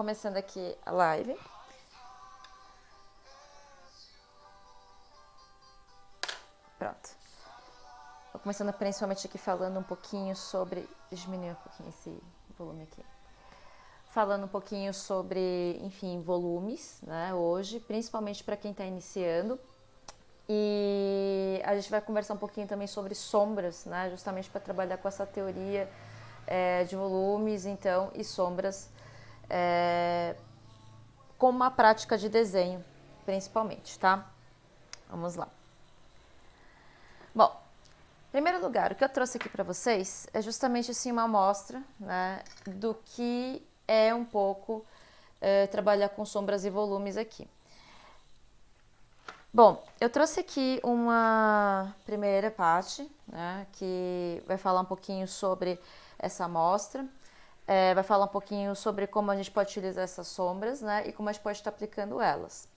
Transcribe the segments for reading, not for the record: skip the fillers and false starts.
começando aqui a live. Pronto. Vou começando principalmente aqui falando um pouquinho sobre... Diminuir um pouquinho esse volume aqui. Falando um pouquinho sobre, enfim, volumes, né, hoje, principalmente para quem está iniciando. E a gente vai conversar um pouquinho também sobre sombras, né, justamente para trabalhar com essa teoria de volumes, então, e sombras como uma prática de desenho, principalmente, tá? Vamos lá. Bom, em primeiro lugar, o que eu trouxe aqui para vocês é justamente assim uma amostra, né, do que é um pouco trabalhar com sombras e volumes aqui. Bom, eu trouxe aqui uma primeira parte, né, que vai falar um pouquinho sobre essa amostra, vai falar um pouquinho sobre como a gente pode utilizar essas sombras, né, e como a gente pode estar aplicando elas.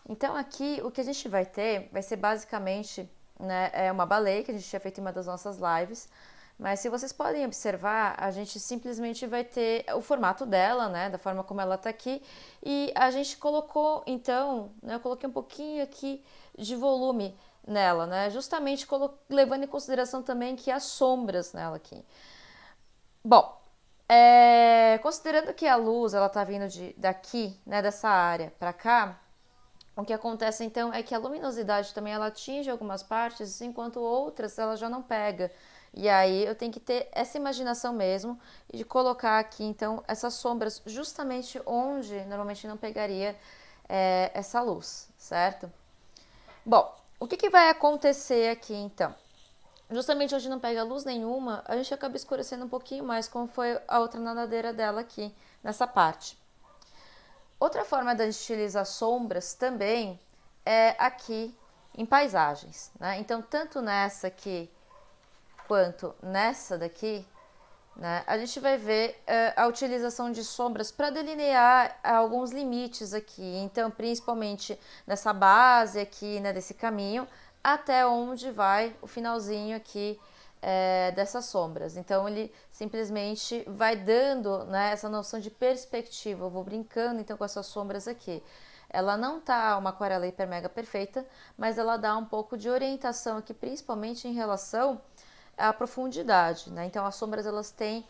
Então aqui o que a gente vai ter vai ser basicamente, né, uma baleia que a gente tinha feito em uma das nossas lives, mas se vocês podem observar, a gente simplesmente vai ter o formato dela, né, da forma como ela tá aqui, e a gente colocou, então, né, eu coloquei um pouquinho aqui de volume nela, né, justamente levando em consideração também que há sombras nela aqui. Bom, considerando que a luz, ela tá vindo daqui, né, dessa área para cá, o que acontece então é que a luminosidade também ela atinge algumas partes, enquanto outras ela já não pega. E aí eu tenho que ter essa imaginação mesmo de colocar aqui então essas sombras justamente onde normalmente não pegaria essa luz, certo? Bom, o que vai acontecer aqui então? Justamente onde não pega luz nenhuma, a gente acaba escurecendo um pouquinho mais, como foi a outra nadadeira dela aqui, nessa parte. Outra forma da gente utilizar sombras também é aqui em paisagens, né? Então, tanto nessa aqui quanto nessa daqui, né, a gente vai ver a utilização de sombras para delinear alguns limites aqui. Então, principalmente nessa base aqui, né, desse caminho, até onde vai o finalzinho aqui dessas sombras. Então, ele simplesmente vai dando, né, essa noção de perspectiva. Eu vou brincando então com essas sombras aqui. Ela não tá uma aquarela hiper mega perfeita, mas ela dá um pouco de orientação aqui, principalmente em relação à profundidade, né? Então as sombras elas têm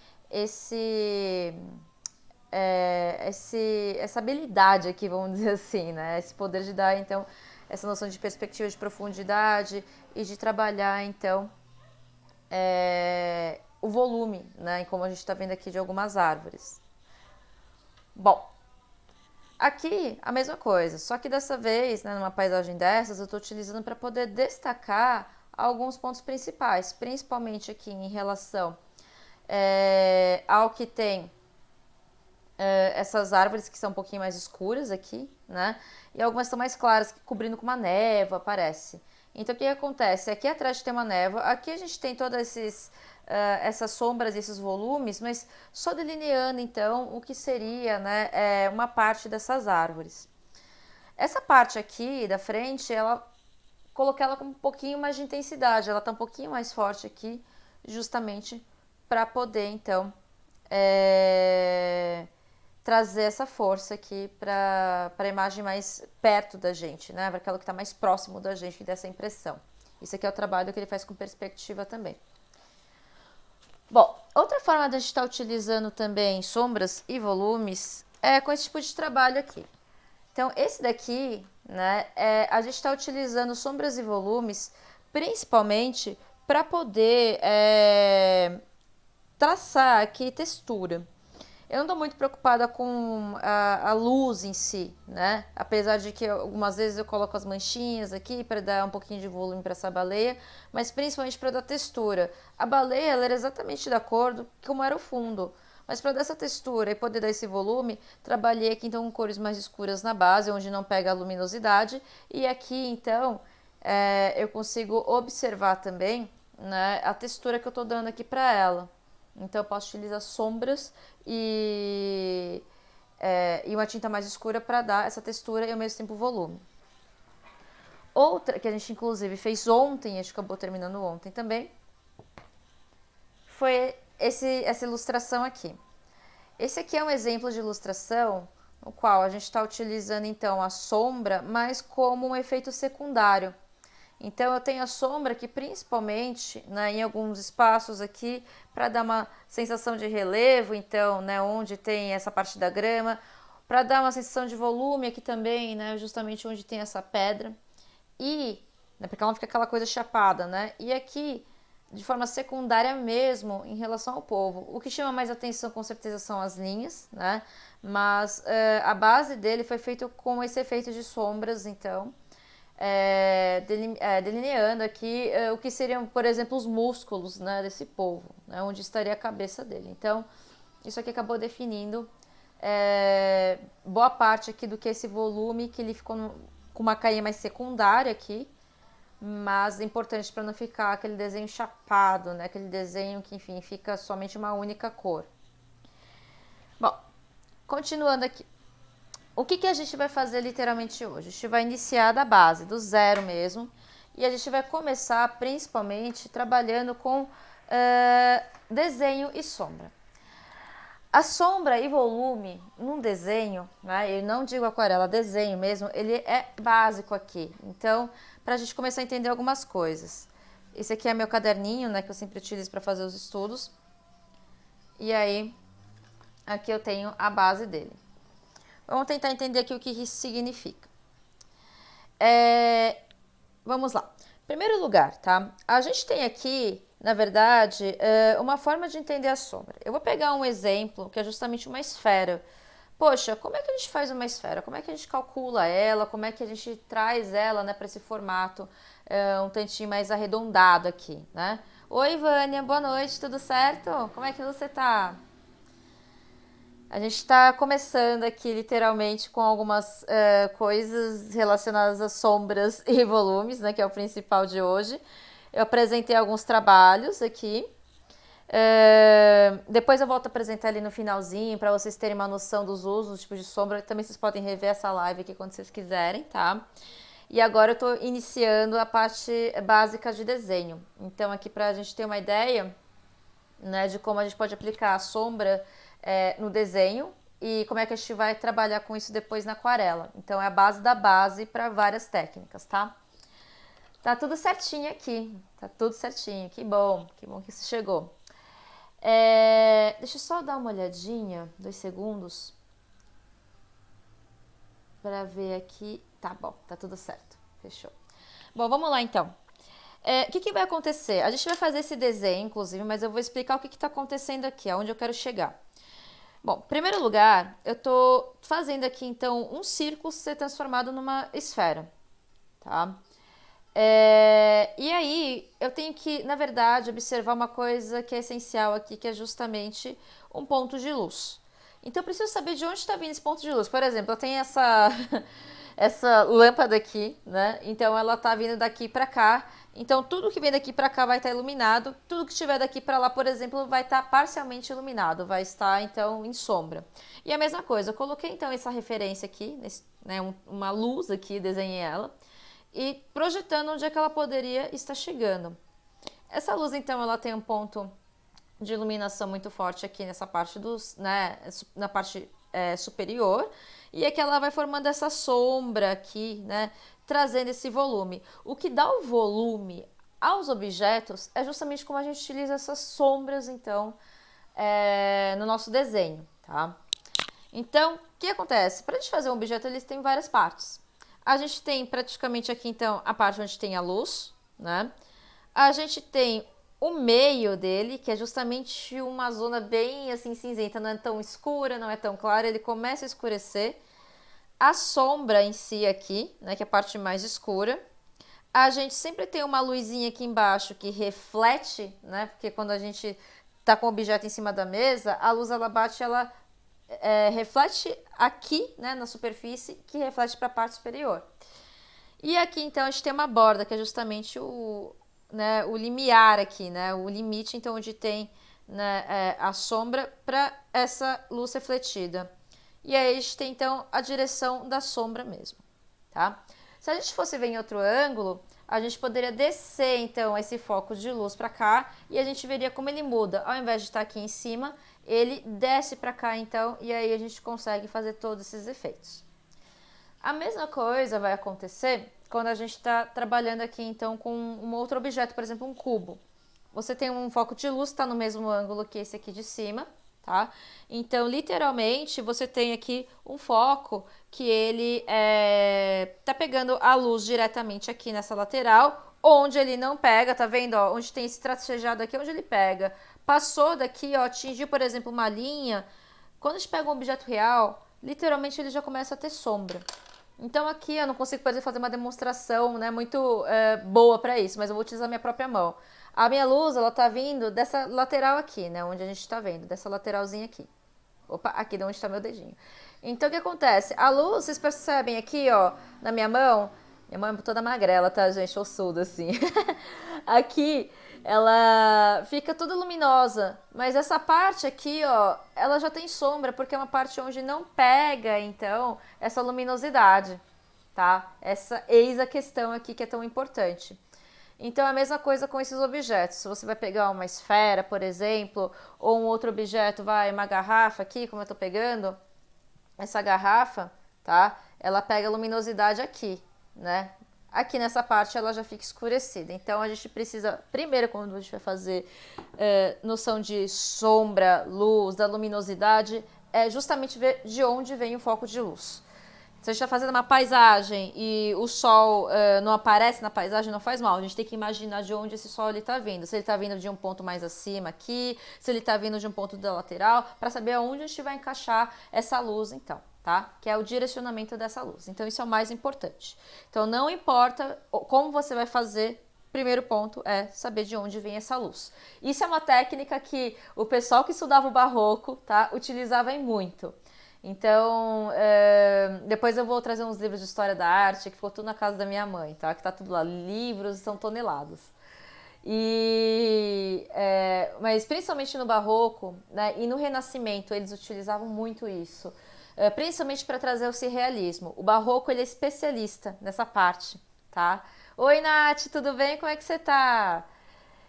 essa habilidade aqui, vamos dizer assim, né? Esse poder de dar então essa noção de perspectiva de profundidade e de trabalhar então o volume, né? Como a gente está vendo aqui de algumas árvores. Bom, aqui a mesma coisa, só que dessa vez, né, numa paisagem dessas, eu estou utilizando para poder destacar alguns pontos principais, principalmente aqui em relação ao que tem essas árvores que são um pouquinho mais escuras aqui, né? E algumas estão mais claras, cobrindo com uma névoa, parece. Então o que acontece? Aqui atrás tem uma névoa, aqui a gente tem todas essas sombras, esses volumes, mas só delineando então o que seria, né, uma parte dessas árvores. Essa parte aqui da frente, coloquei ela com um pouquinho mais de intensidade, ela está um pouquinho mais forte aqui, justamente para poder então trazer essa força aqui para a imagem mais perto da gente, né? Para aquela que está mais próximo da gente, dessa impressão. Isso aqui é o trabalho que ele faz com perspectiva também. Bom, outra forma de a gente estar utilizando também sombras e volumes é com esse tipo de trabalho aqui. Então, esse daqui, né, a gente está utilizando sombras e volumes principalmente para poder traçar aqui textura. Eu não estou muito preocupada com a luz em si, né? Apesar de que algumas vezes eu coloco as manchinhas aqui para dar um pouquinho de volume para essa baleia, mas principalmente para dar textura. A baleia ela era exatamente da cor como era o fundo, mas para dar essa textura e poder dar esse volume, trabalhei aqui então com cores mais escuras na base, onde não pega a luminosidade, e aqui então eu consigo observar também, né, a textura que eu estou dando aqui para ela. Então eu posso utilizar sombras e uma tinta mais escura para dar essa textura e ao mesmo tempo volume. Outra que a gente inclusive fez ontem, a gente acabou terminando ontem também, foi essa ilustração aqui. Esse aqui é um exemplo de ilustração no qual a gente está utilizando então a sombra, mas como um efeito secundário. Então eu tenho a sombra que principalmente, né, em alguns espaços aqui para dar uma sensação de relevo, então, né, onde tem essa parte da grama, para dar uma sensação de volume aqui também, né, justamente onde tem essa pedra. E, né, porque ela não fica aquela coisa chapada, né? E aqui, de forma secundária mesmo, em relação ao polvo. O que chama mais atenção, com certeza, são as linhas, né? Mas a base dele foi feito com esse efeito de sombras, então, delineando aqui o que seriam, por exemplo, os músculos, né, desse polvo, né, onde estaria a cabeça dele. Então, isso aqui acabou definindo boa parte aqui do que esse volume, que ele ficou com uma cainha mais secundária aqui, mas é importante para não ficar aquele desenho chapado, né, aquele desenho que, enfim, fica somente uma única cor. Bom, continuando aqui. O que a gente vai fazer literalmente hoje? A gente vai iniciar da base, do zero mesmo, e a gente vai começar principalmente trabalhando com desenho e sombra. A sombra e volume num desenho, né, eu não digo aquarela, desenho mesmo, ele é básico aqui. Então, para a gente começar a entender algumas coisas. Esse aqui é meu caderninho, né, que eu sempre utilizo para fazer os estudos. E aí, aqui eu tenho a base dele. Vamos tentar entender aqui o que isso significa. Vamos lá. Em primeiro lugar, tá? A gente tem aqui, na verdade, uma forma de entender a sombra. Eu vou pegar um exemplo que é justamente uma esfera. Poxa, como é que a gente faz uma esfera? Como é que a gente calcula ela? Como é que a gente traz ela, né, para esse formato um tantinho mais arredondado aqui, né? Oi, Vânia, boa noite, tudo certo? Como é que você tá? A gente está começando aqui literalmente com algumas coisas relacionadas a sombras e volumes, né, que é o principal de hoje. Eu apresentei alguns trabalhos aqui. Depois eu volto a apresentar ali no finalzinho para vocês terem uma noção dos usos, dos tipos de sombra. Também vocês podem rever essa live aqui quando vocês quiserem, tá? E agora eu estou iniciando a parte básica de desenho. Então aqui para a gente ter uma ideia, né, de como a gente pode aplicar a sombra no desenho e como é que a gente vai trabalhar com isso depois na aquarela. Então é a base da base para várias técnicas, tá? Tá tudo certinho aqui, tá tudo certinho, que bom que isso chegou. Deixa eu só dar uma olhadinha, 2 segundos, para ver aqui. Tá bom, tá tudo certo, fechou. Bom, vamos lá então. O que vai acontecer? A gente vai fazer esse desenho, inclusive, mas eu vou explicar o que está acontecendo aqui, aonde eu quero chegar. Bom, em primeiro lugar, eu estou fazendo aqui, então, um círculo ser transformado numa esfera, tá? E aí, eu tenho que, na verdade, observar uma coisa que é essencial aqui, que é justamente um ponto de luz. Então, eu preciso saber de onde está vindo esse ponto de luz. Por exemplo, eu tenho essa lâmpada aqui, né? Então, ela está vindo daqui para cá. Então, tudo que vem daqui para cá vai estar iluminado. Tudo que estiver daqui para lá, por exemplo, vai estar parcialmente iluminado. Vai estar, então, em sombra. E a mesma coisa, eu coloquei, então, essa referência aqui, né, uma luz aqui, desenhei ela. E projetando onde é que ela poderia estar chegando. Essa luz, então, ela tem um ponto de iluminação muito forte aqui nessa parte na parte superior, e é que ela vai formando essa sombra aqui, né, trazendo esse volume. O que dá o volume aos objetos é justamente como a gente utiliza essas sombras, então, no nosso desenho, tá? Então, o que acontece? Para a gente fazer um objeto, eles têm várias partes. A gente tem praticamente aqui, então, a parte onde tem a luz, né? A gente tem o meio dele, que é justamente uma zona bem, assim, cinzenta. Não é tão escura, não é tão clara. Ele começa a escurecer. A sombra em si aqui, né? Que é a parte mais escura. A gente sempre tem uma luzinha aqui embaixo que reflete, né? Porque quando a gente tá com o objeto em cima da mesa, a luz, ela bate, ela reflete aqui, né, na superfície, que reflete para a parte superior. E aqui, então, a gente tem uma borda, que é justamente o limiar aqui, né, o limite, então, onde tem, né, a sombra para essa luz refletida. E aí a gente tem, então, a direção da sombra mesmo, tá? Se a gente fosse ver em outro ângulo, a gente poderia descer então esse foco de luz para cá e a gente veria como ele muda. Ao invés de estar aqui em cima, ele desce para cá então e aí a gente consegue fazer todos esses efeitos. A mesma coisa vai acontecer quando a gente está trabalhando aqui então com um outro objeto, por exemplo, um cubo. Você tem um foco de luz que está no mesmo ângulo que esse aqui de cima, tá? Então, literalmente, você tem aqui um foco que ele tá pegando a luz diretamente aqui nessa lateral, onde ele não pega, tá vendo? Ó, onde tem esse tracejado aqui, onde ele pega. Passou daqui, ó, atingiu, por exemplo, uma linha. Quando a gente pega um objeto real, literalmente ele já começa a ter sombra. Então aqui eu não consigo, por exemplo, fazer uma demonstração, né, muito boa para isso, mas eu vou utilizar minha própria mão. A minha luz, ela tá vindo dessa lateral aqui, né, onde a gente tá vendo, dessa lateralzinha aqui. Opa, aqui de onde está meu dedinho. Então o que acontece? A luz, vocês percebem aqui, ó, na minha mão é toda magrela, tá, gente? Ossuda, assim. Aqui, ela fica toda luminosa, mas essa parte aqui, ó, ela já tem sombra, porque é uma parte onde não pega, então, essa luminosidade, tá? Eis a questão aqui que é tão importante. Então, é a mesma coisa com esses objetos. Se você vai pegar uma esfera, por exemplo, ou um outro objeto, uma garrafa aqui, como eu tô pegando, essa garrafa, tá? Ela pega a luminosidade aqui, né? Aqui nessa parte ela já fica escurecida. Então, a gente precisa, primeiro, quando a gente vai fazer noção de sombra, luz, da luminosidade, é justamente ver de onde vem o foco de luz. Se a gente está fazendo uma paisagem e o sol não aparece na paisagem, não faz mal. A gente tem que imaginar de onde esse sol está vindo. Se ele está vindo de um ponto mais acima aqui, se ele está vindo de um ponto da lateral, para saber aonde a gente vai encaixar essa luz, então, tá? Que é o direcionamento dessa luz. Então, isso é o mais importante. Então, não importa como você vai fazer, primeiro ponto é saber de onde vem essa luz. Isso é uma técnica que o pessoal que estudava o barroco, tá, utilizava muito. Então, depois eu vou trazer uns livros de história da arte, que ficou tudo na casa da minha mãe, tá? Que tá tudo lá, livros são toneladas. Mas principalmente no barroco, né, e no renascimento, eles utilizavam muito isso. Principalmente para trazer o surrealismo. O barroco, ele é especialista nessa parte, tá? Oi, Nath, tudo bem? Como é que você tá?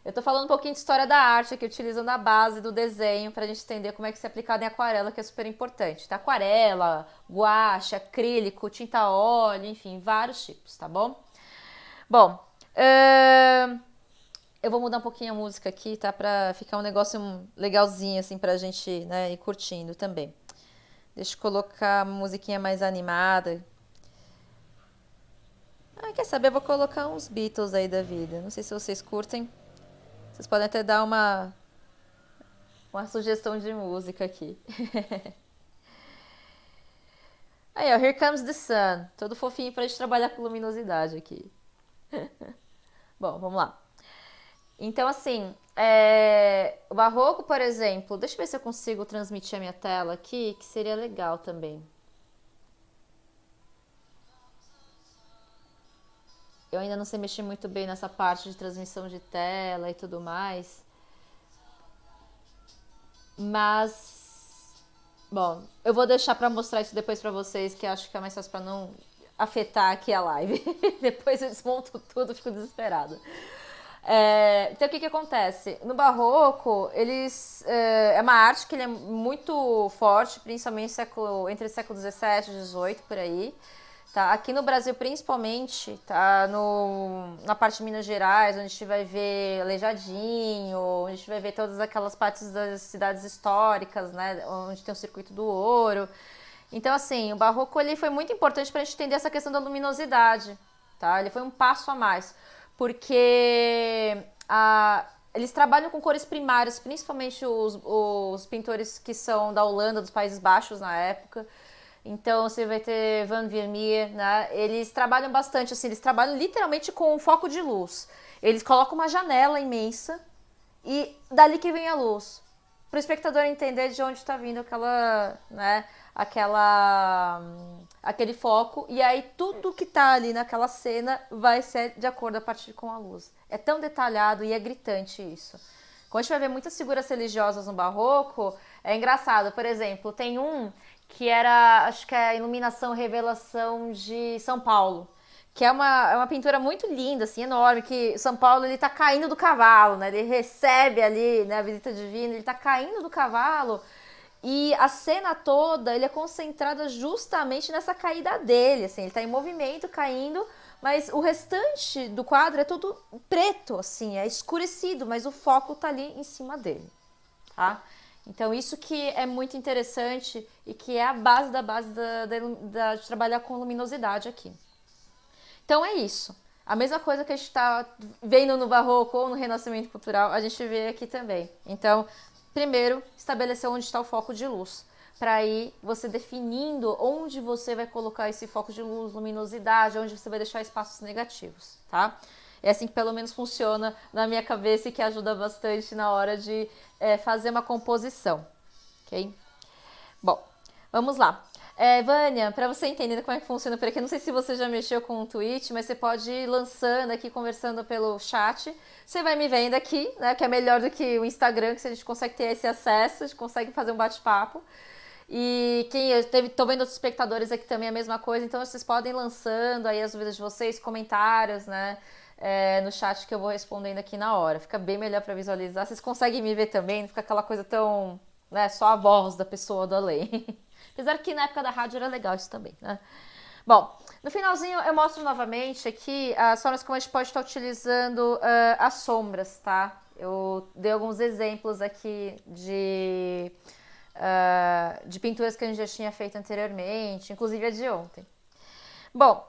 Eu tô falando um pouquinho de história da arte aqui, utilizando a base do desenho pra gente entender como é que se é aplicado em aquarela, que é super importante, tá? Aquarela, guache, acrílico, tinta óleo, enfim, vários tipos, tá bom? Bom, eu vou mudar um pouquinho a música aqui, tá? Pra ficar um negócio legalzinho, assim, pra gente, né, ir curtindo também. Deixa eu colocar uma musiquinha mais animada. Quer saber? Eu vou colocar uns Beatles aí da vida. Não sei se vocês curtem. Vocês podem até dar uma sugestão de música aqui. Aí, ó, Here Comes the Sun. Todo fofinho pra gente trabalhar com luminosidade aqui. Bom, vamos lá. Então, assim, o barroco, por exemplo, deixa eu ver se eu consigo transmitir a minha tela aqui, que seria legal também. Eu ainda não sei mexer muito bem nessa parte de transmissão de tela e tudo mais. Mas, bom, eu vou deixar para mostrar isso depois para vocês, que acho que é mais fácil para não afetar aqui a live. Depois eu desmonto tudo, fico desesperada. Então, o que acontece? No barroco, é uma arte que ele é muito forte, principalmente entre o século XVII e XVIII, por aí. Tá? Aqui no Brasil, principalmente, tá? Na parte de Minas Gerais, onde a gente vai ver Aleijadinho, onde a gente vai ver todas aquelas partes das cidades históricas, né? Onde tem o Circuito do Ouro. Então, assim, o barroco ele foi muito importante para a gente entender essa questão da luminosidade. Tá? Ele foi um passo a mais, porque eles trabalham com cores primárias, principalmente os pintores que são da Holanda, dos Países Baixos na época. Então, você vai ter Van Vermeer, né? Eles trabalham bastante, assim, eles trabalham literalmente com um foco de luz. Eles colocam uma janela imensa e dali que vem a luz. Para o espectador entender de onde está vindo aquele foco. E aí, tudo que está ali naquela cena vai ser de acordo a partir com a luz. É tão detalhado e é gritante isso. Quando a gente vai ver muitas figuras religiosas no barroco, é engraçado. Por exemplo, tem um que era, acho que é a iluminação revelação de São Paulo, que é uma pintura muito linda, assim, enorme, que São Paulo, ele tá caindo do cavalo, né? Ele recebe ali, né, a visita divina, ele tá caindo do cavalo e a cena toda, ele é concentrada justamente nessa caída dele, assim, ele tá em movimento, caindo, mas o restante do quadro é todo preto, assim, é escurecido, mas o foco tá ali em cima dele, tá? Então, isso que é muito interessante e que é a base de trabalhar com luminosidade aqui. Então é isso. A mesma coisa que a gente está vendo no Barroco ou no Renascimento Cultural, a gente vê aqui também. Então, primeiro, estabelecer onde está o foco de luz. Para aí você definindo onde você vai colocar esse foco de luz, luminosidade, onde você vai deixar espaços negativos, tá? É assim que pelo menos funciona na minha cabeça e que ajuda bastante na hora de fazer uma composição, ok? Bom, vamos lá. Vânia, para você entender como é que funciona por aqui, não sei se você já mexeu com o Twitch, mas você pode ir lançando aqui, conversando pelo chat. Você vai me vendo aqui, né? Que é melhor do que o Instagram, que a gente consegue ter esse acesso, a gente consegue fazer um bate-papo. E tô vendo outros espectadores aqui também a mesma coisa, então vocês podem ir lançando aí as dúvidas de vocês, comentários, né? No chat que eu vou respondendo aqui na hora. Fica bem melhor para visualizar. Vocês conseguem me ver também, não fica aquela coisa tão, né, só a voz da pessoa do além. Apesar que na época da rádio era legal isso também, né? Bom, no finalzinho eu mostro novamente aqui as formas como a gente pode estar utilizando as sombras, tá? Eu dei alguns exemplos aqui de pinturas que a gente já tinha feito anteriormente, inclusive a de ontem. Bom,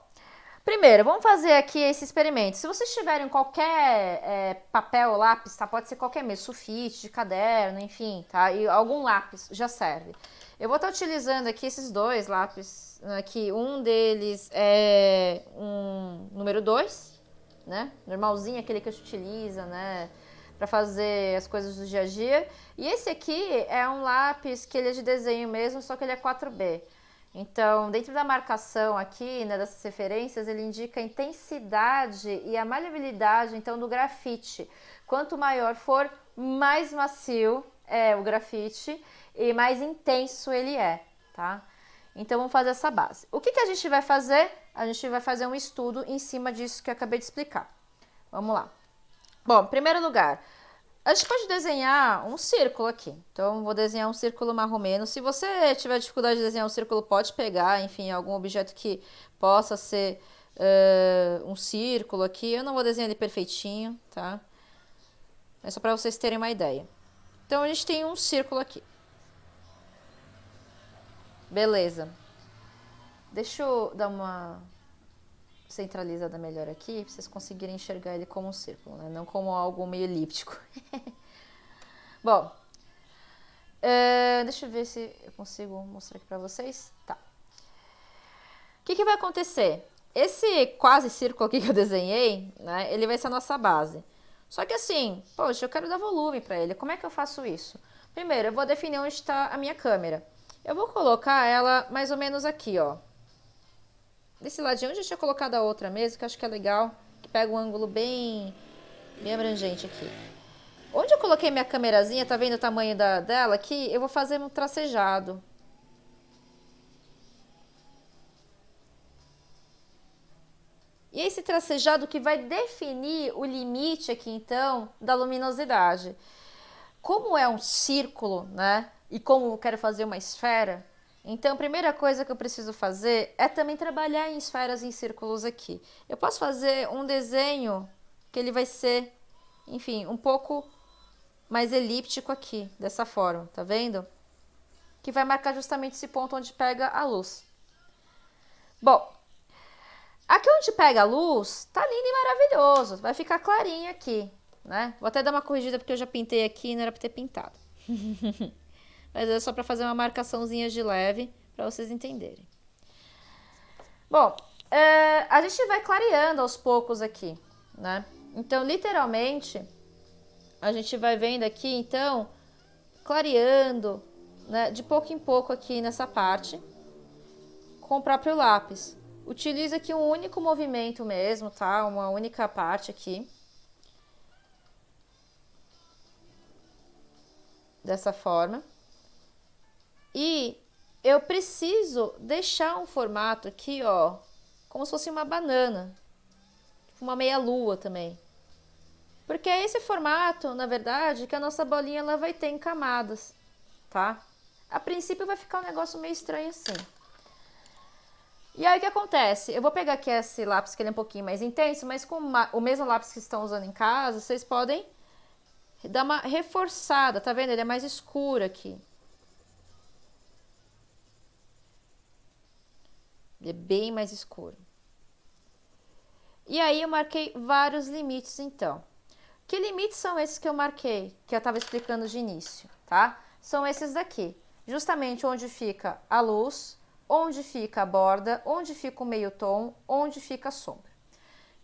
primeiro, vamos fazer aqui esse experimento. Se vocês tiverem qualquer papel ou lápis, tá? Pode ser qualquer mesmo, sulfite, de caderno, enfim, tá? E algum lápis já serve. Eu vou estar utilizando aqui esses dois lápis aqui. Um deles é um número 2, né? Normalzinho, aquele que a gente utiliza, né? Para fazer as coisas do dia a dia. E esse aqui é um lápis que ele é de desenho mesmo, só que ele é 4B. Então, dentro da marcação aqui, né, dessas referências, ele indica a intensidade e a maleabilidade, então, do grafite. Quanto maior for, mais macio é o grafite e mais intenso ele é, tá? Então, vamos fazer essa base. O que a gente vai fazer? A gente vai fazer um estudo em cima disso que eu acabei de explicar. Vamos lá. Bom, em primeiro lugar, a gente pode desenhar um círculo aqui. Então, vou desenhar um círculo marromeno. Se você tiver dificuldade de desenhar um círculo, pode pegar, enfim, algum objeto que possa ser um círculo aqui. Eu não vou desenhar ele perfeitinho, tá? É só para vocês terem uma ideia. Então, a gente tem um círculo aqui. Beleza. Deixa eu dar uma centralizada melhor aqui, para vocês conseguirem enxergar ele como um círculo, né? Não como algo meio elíptico. Bom, deixa eu ver se eu consigo mostrar aqui para vocês. Tá. O que vai acontecer? Esse quase círculo aqui que eu desenhei, né? Ele vai ser a nossa base. Só que assim, poxa, eu quero dar volume para ele. Como é que eu faço isso? Primeiro, eu vou definir onde está a minha câmera. Eu vou colocar ela mais ou menos aqui, ó. Desse ladinho, onde eu tinha colocado a outra mesmo, que eu acho que é legal, que pega um ângulo bem abrangente aqui. Onde eu coloquei minha câmerazinha, tá vendo o tamanho dela aqui? Eu vou fazer um tracejado. E esse tracejado que vai definir o limite aqui, então, da luminosidade. Como é um círculo, né? E como eu quero fazer uma esfera, então a primeira coisa que eu preciso fazer é também trabalhar em esferas e em círculos aqui. Eu posso fazer um desenho que ele vai ser, enfim, um pouco mais elíptico aqui, dessa forma, tá vendo? Que vai marcar justamente esse ponto onde pega a luz. Bom, aqui onde pega a luz, tá lindo e maravilhoso, vai ficar clarinho aqui, né? Vou até dar uma corrigida porque eu já pintei aqui e não era pra ter pintado. Mas é só para fazer uma marcaçãozinha de leve, para vocês entenderem. Bom, a gente vai clareando aos poucos aqui, né? Então, literalmente, a gente vai vendo aqui, então, clareando, né, de pouco em pouco aqui nessa parte, com o próprio lápis. Utiliza aqui um único movimento mesmo, tá? Uma única parte aqui. Dessa forma. E eu preciso deixar um formato aqui, ó, como se fosse uma banana. uma meia-lua também. Porque é esse formato, na verdade, que a nossa bolinha ela vai ter em camadas, tá? A princípio vai ficar um negócio meio estranho assim. E aí o que acontece? Eu vou pegar aqui esse lápis que ele é um pouquinho mais intenso, mas com o mesmo lápis que estão usando em casa, vocês podem dar uma reforçada, tá vendo? Ele é mais escuro aqui. Ele é bem mais escuro. E aí eu marquei vários limites então. Que limites são esses que eu marquei, que eu estava explicando de início, tá? São esses daqui, justamente onde fica a luz, onde fica a borda, onde fica o meio tom, onde fica a sombra.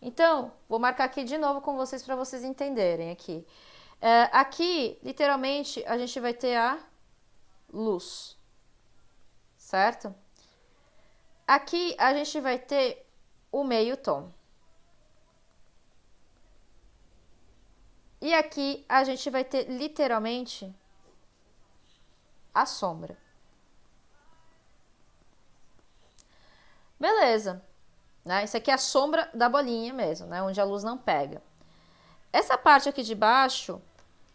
Então, vou marcar aqui de novo com vocês para vocês entenderem aqui. Aqui, literalmente, a gente vai ter a luz, certo? Aqui a gente vai ter o meio tom. E aqui a gente vai ter literalmente a sombra. Beleza, né? Isso aqui é a sombra da bolinha mesmo, né? Onde a luz não pega. Essa parte aqui de baixo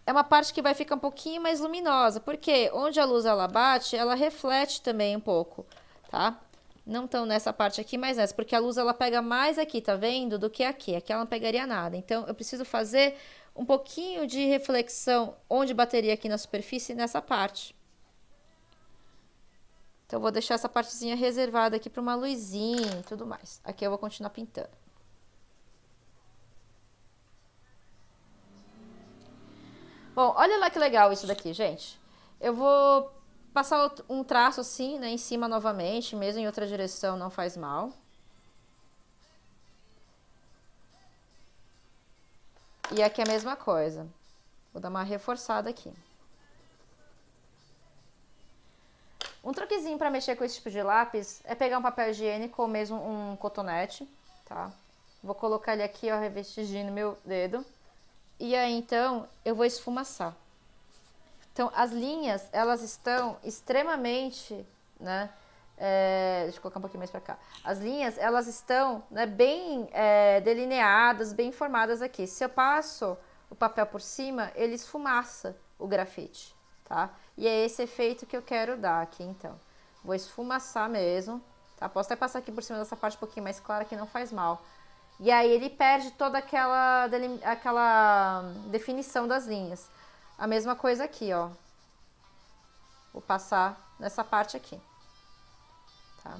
é uma parte que vai ficar um pouquinho mais luminosa, porque onde a luz ela bate, ela reflete também um pouco, tá? Não tão nessa parte aqui, mas nessa, porque a luz ela pega mais aqui, tá vendo? Do que aqui. Aqui ela não pegaria nada. Então, eu preciso fazer um pouquinho de reflexão onde bateria aqui na superfície nessa parte. Então, eu vou deixar essa partezinha reservada aqui para uma luzinha e tudo mais. Aqui eu vou continuar pintando. Bom, olha lá que legal isso daqui, gente. Eu vou passar um traço assim, né, em cima novamente, mesmo em outra direção não faz mal. E aqui é a mesma coisa. Vou dar uma reforçada aqui. Um truquezinho para mexer com esse tipo de lápis é pegar um papel higiênico ou mesmo um cotonete, tá? Vou colocar ele aqui, ó, revestidinho no meu dedo. E aí, então, eu vou esfumaçar. Então, as linhas, elas estão extremamente, né? Deixa eu colocar um pouquinho mais para cá. As linhas, elas estão, né, bem delineadas, bem formadas aqui. Se eu passo o papel por cima, ele esfumaça o grafite, tá? E é esse efeito que eu quero dar aqui, então. Vou esfumaçar mesmo, tá? Posso até passar aqui por cima dessa parte um pouquinho mais clara, que não faz mal. E aí ele perde toda aquela definição das linhas. A mesma coisa aqui, ó. Vou passar nessa parte aqui. Tá?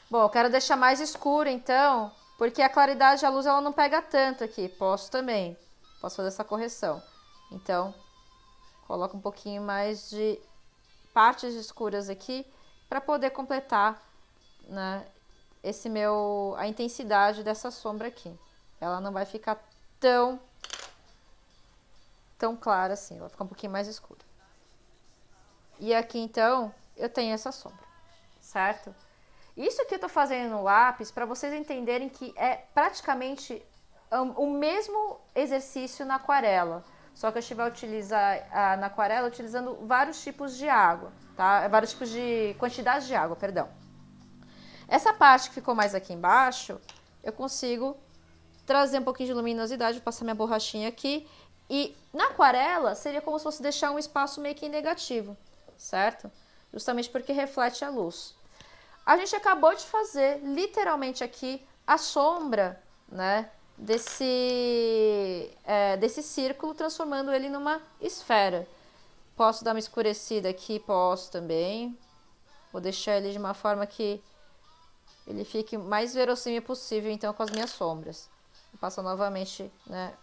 Bom, eu quero deixar mais escuro, então, porque a claridade da luz ela não pega tanto aqui. Posso também. Posso fazer essa correção. Então, coloco um pouquinho mais de partes escuras aqui para poder completar, né, a intensidade dessa sombra aqui. Ela não vai ficar tão clara assim, ela vai ficar um pouquinho mais escura. E aqui, então, eu tenho essa sombra, certo? Isso que eu tô fazendo no lápis, para vocês entenderem que é praticamente o mesmo exercício na aquarela. Só que a gente vai utilizar na aquarela utilizando vários tipos de água, tá? Vários tipos de quantidade de água, perdão. Essa parte que ficou mais aqui embaixo, eu consigo trazer um pouquinho de luminosidade, passar minha borrachinha aqui. E na aquarela, seria como se fosse deixar um espaço meio que negativo, certo? Justamente porque reflete a luz. A gente acabou de fazer, literalmente aqui, a sombra, né, desse círculo, transformando ele numa esfera. Posso dar uma escurecida aqui? Posso também. Vou deixar ele de uma forma que ele fique mais verossímil possível, então, com as minhas sombras. Vou passar novamente, né,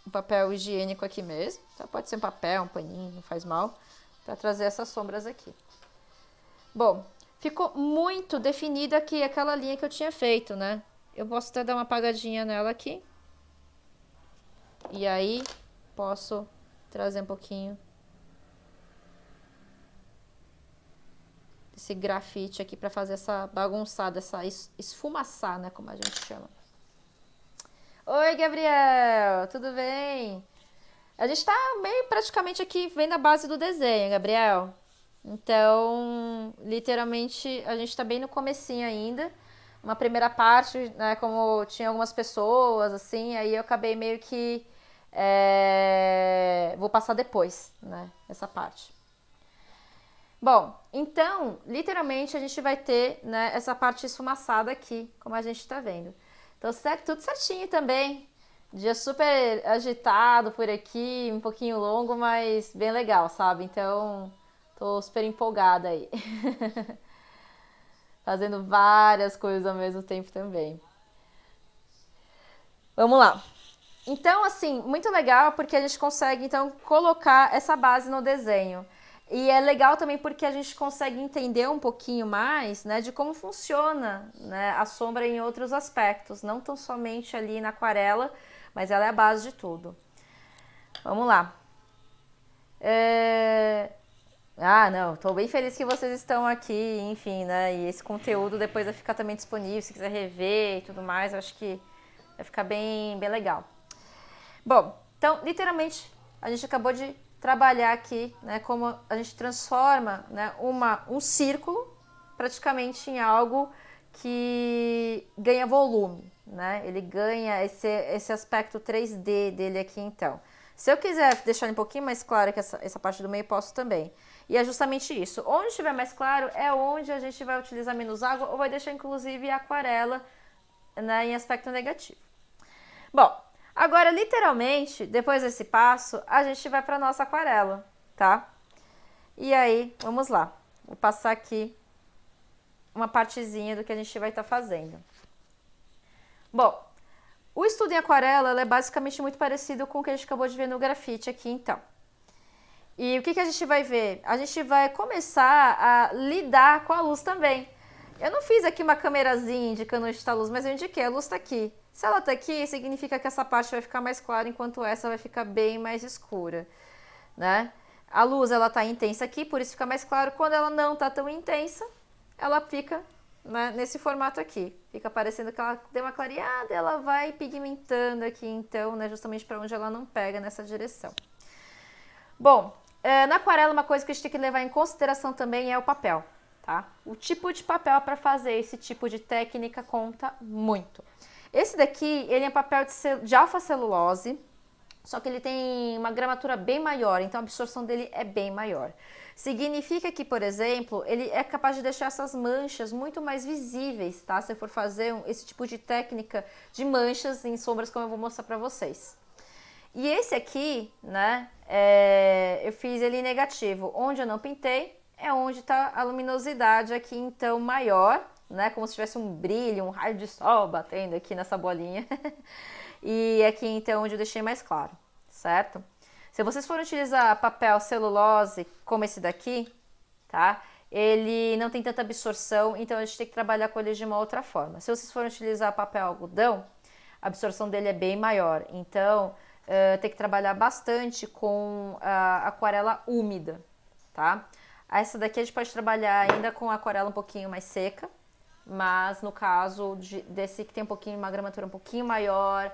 um papel higiênico aqui mesmo, tá? Pode ser um papel, um paninho, não faz mal, para trazer essas sombras aqui. Bom, ficou muito definida aqui aquela linha que eu tinha feito, né? Eu posso até dar uma apagadinha nela aqui. E aí, posso trazer um pouquinho desse grafite aqui para fazer essa bagunçada, essa esfumaçar, né? Como a gente chama. Oi, Gabriel, tudo bem? A gente tá meio praticamente aqui vendo a base do desenho, Gabriel. Então, literalmente, a gente tá bem no comecinho ainda. Uma primeira parte, né, como tinha algumas pessoas, assim, aí eu acabei meio que vou passar depois, né, essa parte. Bom, então, literalmente a gente vai ter, né, essa parte esfumaçada aqui, como a gente tá vendo. Então, tudo certinho também. Dia super agitado por aqui, um pouquinho longo, mas bem legal, sabe? Então, tô super empolgada aí. Fazendo várias coisas ao mesmo tempo também. Vamos lá. Então, assim, muito legal porque a gente consegue, então, colocar essa base no desenho. E é legal também porque a gente consegue entender um pouquinho mais, né, de como funciona, né, a sombra em outros aspectos, não tão somente ali na aquarela, mas ela é a base de tudo. Vamos lá. Ah, não, tô bem feliz que vocês estão aqui, enfim, né, e esse conteúdo depois vai ficar também disponível, se quiser rever e tudo mais, eu acho que vai ficar bem legal. Bom, então, literalmente, a gente acabou de trabalhar aqui, né, como a gente transforma, né, um círculo praticamente em algo que ganha volume, né? Ele ganha esse aspecto 3D dele aqui, então. Se eu quiser deixar ele um pouquinho mais claro que essa parte do meio, posso também. E é justamente isso. Onde estiver mais claro é onde a gente vai utilizar menos água ou vai deixar, inclusive, a aquarela, né, em aspecto negativo. Bom, agora, literalmente, depois desse passo, a gente vai para nossa aquarela, tá? E aí, vamos lá. Vou passar aqui uma partezinha do que a gente vai estar fazendo. Bom, o estudo em aquarela é basicamente muito parecido com o que a gente acabou de ver no grafite aqui, então. E o que a gente vai ver? A gente vai começar a lidar com a luz também. Eu não fiz aqui uma câmerazinha indicando onde está a luz, mas eu indiquei, a luz está aqui. Se ela está aqui, significa que essa parte vai ficar mais clara, enquanto essa vai ficar bem mais escura, né? A luz, ela está intensa aqui, por isso fica mais claro. Quando ela não está tão intensa, ela fica, né, nesse formato aqui. Fica parecendo que ela deu uma clareada, ela vai pigmentando aqui, então, né, justamente para onde ela não pega nessa direção. Bom, na aquarela, uma coisa que a gente tem que levar em consideração também é o papel, tá? O tipo de papel para fazer esse tipo de técnica conta muito. Esse daqui, ele é papel de alfa-celulose, só que ele tem uma gramatura bem maior, então a absorção dele é bem maior. Significa que, por exemplo, ele é capaz de deixar essas manchas muito mais visíveis, tá? Se eu for fazer esse tipo de técnica de manchas em sombras, como eu vou mostrar para vocês. E esse aqui, né, eu fiz ele negativo. Onde eu não pintei é onde está a luminosidade aqui, então, maior, né, como se tivesse um brilho, um raio de sol batendo aqui nessa bolinha. E aqui, então, onde eu deixei mais claro, certo? Se vocês forem utilizar papel celulose, como esse daqui, tá? Ele não tem tanta absorção, então a gente tem que trabalhar com ele de uma outra forma. Se vocês forem utilizar papel algodão, a absorção dele é bem maior. Então, tem que trabalhar bastante com a aquarela úmida, tá? Essa daqui a gente pode trabalhar ainda com a aquarela um pouquinho mais seca, mas no caso desse que tem uma gramatura um pouquinho maior,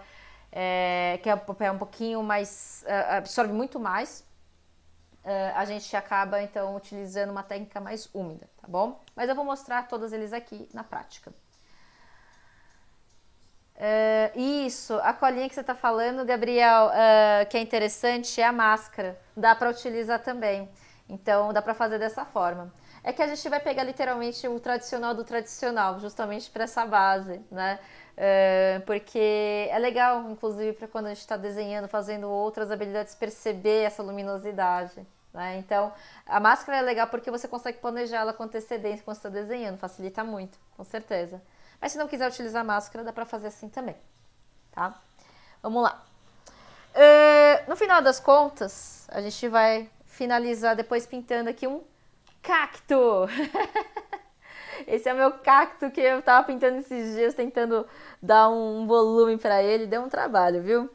que é o papel um pouquinho mais, absorve muito mais, a gente acaba então utilizando uma técnica mais úmida, tá bom? Mas eu vou mostrar todos eles aqui na prática. Isso, a colinha que você está falando, Gabriel, que é interessante, é a máscara. Dá para utilizar também. Então, dá para fazer dessa forma. É que a gente vai pegar literalmente o tradicional do tradicional, justamente para essa base, né? Porque é legal, inclusive, para quando a gente está desenhando, fazendo outras habilidades, perceber essa luminosidade. Né? Então, a máscara é legal porque você consegue planejar ela com antecedência quando você está desenhando, facilita muito, com certeza. Mas se não quiser utilizar máscara, dá pra fazer assim também, tá? Vamos lá. No final das contas, a gente vai finalizar depois pintando aqui um cacto. Esse é o meu cacto que eu tava pintando esses dias, tentando dar um volume pra ele. Deu um trabalho, viu?